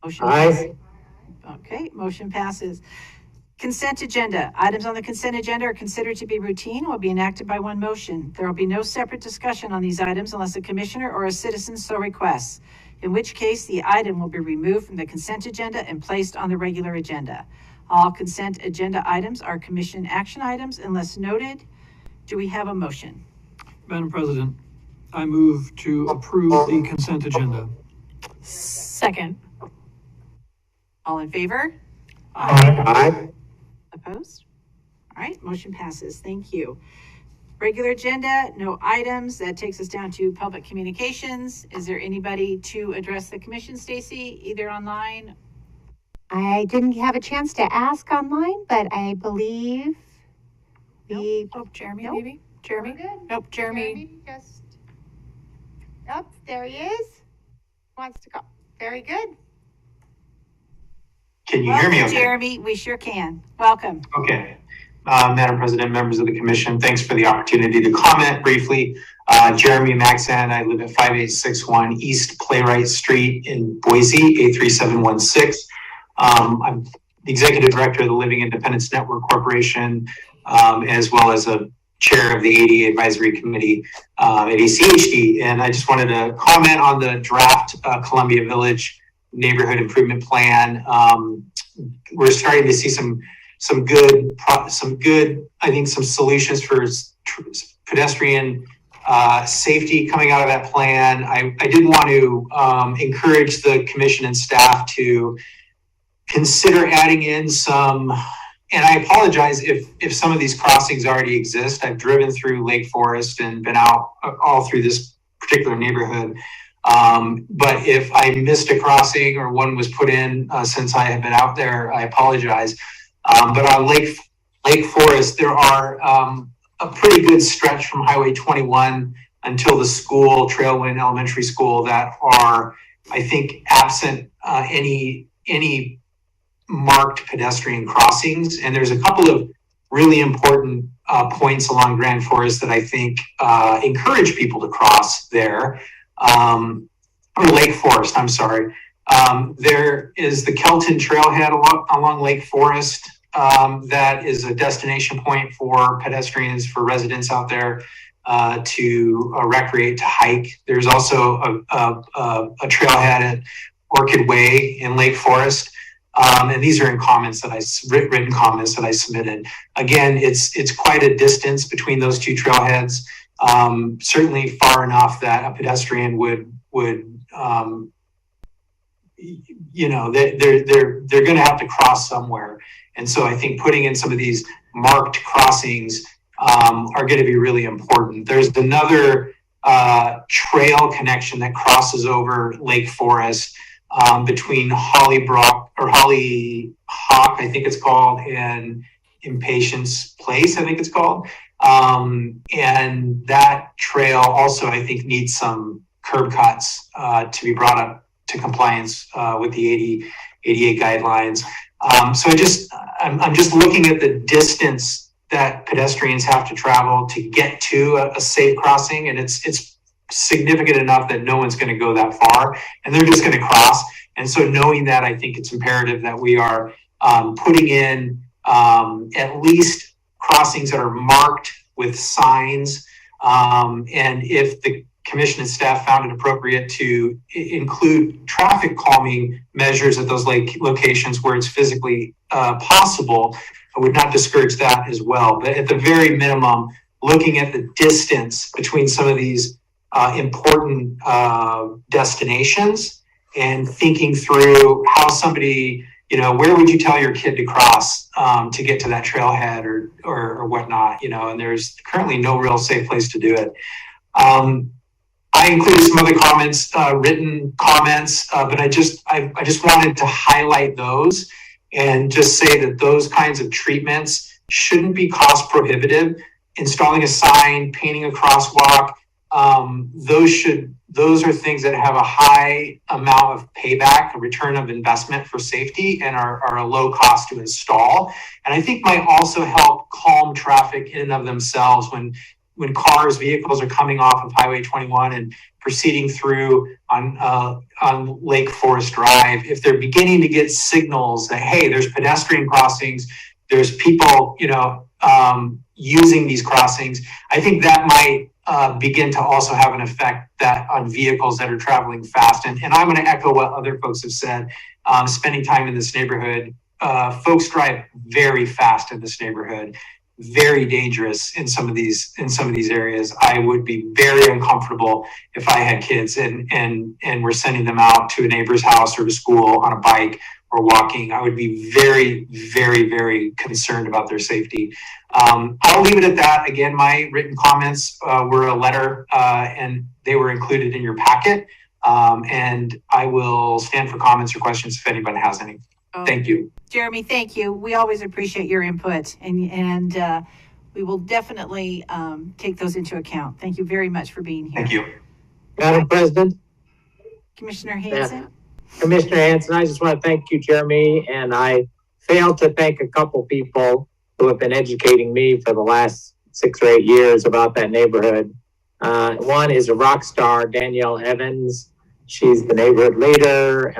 Motion Aye. passes. Okay, motion passes. Consent agenda. Items on the consent agenda are considered to be routine and will be enacted by one motion. There will be no separate discussion on these items unless a commissioner or a citizen so requests, in which case the item will be removed from the consent agenda and placed on the regular agenda. All consent agenda items are commission action items unless noted. Do we have a motion? Madam President, I move to approve the consent agenda. Second. All in favor? Aye. Opposed? All right, motion passes. Thank you. Regular agenda, no items. That takes us down to public communications. Is there anybody to address the commission, Stacy, either online? I didn't have a chance to ask online, but I believe we. Oh, Jeremy, Nope. maybe? Jeremy? We're good. Nope, Jeremy. Just. Yep, there he is. Wants to go. Very good. Can you hear me Welcome, okay? Jeremy, we sure can. Welcome. Okay. Madam President, members of the commission, thanks for the opportunity to comment briefly. Jeremy Maxan, I live at 5861 East Playwright Street in Boise, A3716. I'm the executive director of the Living Independence Network Corporation, as well as a chair of the ADA Advisory Committee at ACHD. And I just wanted to comment on the draft Columbia Village Neighborhood Improvement Plan. We're starting to see some good, I think some solutions for pedestrian safety coming out of that plan. I did want to encourage the commission and staff to consider adding in some, and I apologize if some of these crossings already exist. I've driven through Lake Forest and been out all through this particular neighborhood. But if I missed a crossing or one was put in since I have been out there, I apologize. But on Lake Forest, there are a pretty good stretch from Highway 21 until the school, Trailwind Elementary School, that are, I think, absent any marked pedestrian crossings. And there's a couple of really important points along Grand Forest that I think encourage people to cross there. Or Lake Forest, I'm sorry. There is the Kelton Trailhead along Lake Forest. That is a destination point for pedestrians, for residents out there to recreate, to hike. There's also a trailhead at Orchid Way in Lake Forest. And these are in comments that written comments that I submitted. Again, it's quite a distance between those two trailheads. Certainly far enough that a pedestrian would you know, they're going to have to cross somewhere. And so I think putting in some of these marked crossings are going to be really important. There's another trail connection that crosses over Lake Forest between Hollybrook or Hollyhock, I think it's called, and Impatience Place, I think it's called. And that trail also, I think, needs some curb cuts to be brought up to compliance with the ADA guidelines. So I'm just looking at the distance that pedestrians have to travel to get to a safe crossing, and it's significant enough that no one's going to go that far, and they're just going to cross. And so knowing that, I think it's imperative that we are putting in at least crossings that are marked with signs. And if the commission and staff found it appropriate to include traffic calming measures at those locations where it's physically possible, I would not discourage that as well. But at the very minimum, looking at the distance between some of these important destinations and thinking through how somebody, where would you tell your kid to cross to get to that trailhead or whatnot, and there's currently no real safe place to do it. I included some other comments, written comments, but I just wanted to highlight those and just say that those kinds of treatments shouldn't be cost prohibitive. Installing a sign, painting a crosswalk, those are things that have a high amount of payback, a return of investment for safety, and are a low cost to install. And I think might also help calm traffic in and of themselves when vehicles are coming off of Highway 21 and proceeding through on Lake Forest Drive. If they're beginning to get signals that, hey, there's pedestrian crossings, there's people, using these crossings, I think that might begin to also have an effect on vehicles that are traveling fast. And I'm going to echo what other folks have said. Spending time in this neighborhood, folks drive very fast in this neighborhood, very dangerous in some of these areas. I would be very uncomfortable if I had kids and we're sending them out to a neighbor's house or to school on a bike or walking. I would be very, very, very concerned about their safety. I'll leave it at that. Again, my written comments were a letter and they were included in your packet. And I will stand for comments or questions if anyone has any. Thank you. Jeremy, thank you. We always appreciate your input, and we will definitely take those into account. Thank you very much for being here. Thank you. Madam President? Commissioner Hanson? Commissioner Hanson, I just want to thank you, Jeremy, and I failed to thank a couple people who have been educating me for the last 6 or 8 years about that neighborhood. One is a rock star, Danielle Evans. She's the neighborhood leader.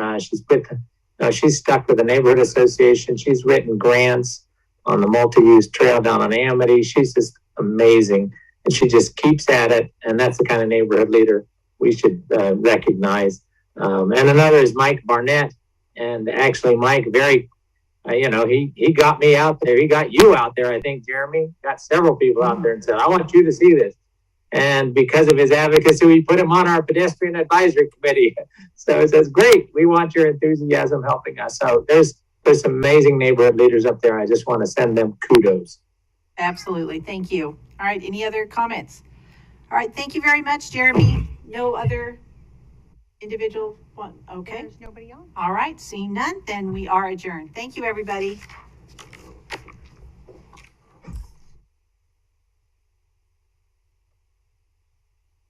She's stuck with the neighborhood association. She's written grants on the multi-use trail down on Amity. She's just amazing, and she just keeps at it. And that's the kind of neighborhood leader we should recognize. And another is Mike Barnett. And actually, Mike, he got me out there. He got you out there, I think, Jeremy. Got several people out there and said, I want you to see this. And because of his advocacy, we put him on our pedestrian advisory committee. So it says, great, we want your enthusiasm helping us. So there's some amazing neighborhood leaders up there. I just want to send them kudos. Absolutely. Thank you. All right. Any other comments? All right. Thank you very much, Jeremy. No other individual one. Okay. There's nobody on. All right. Seeing none, then we are adjourned. Thank you, everybody.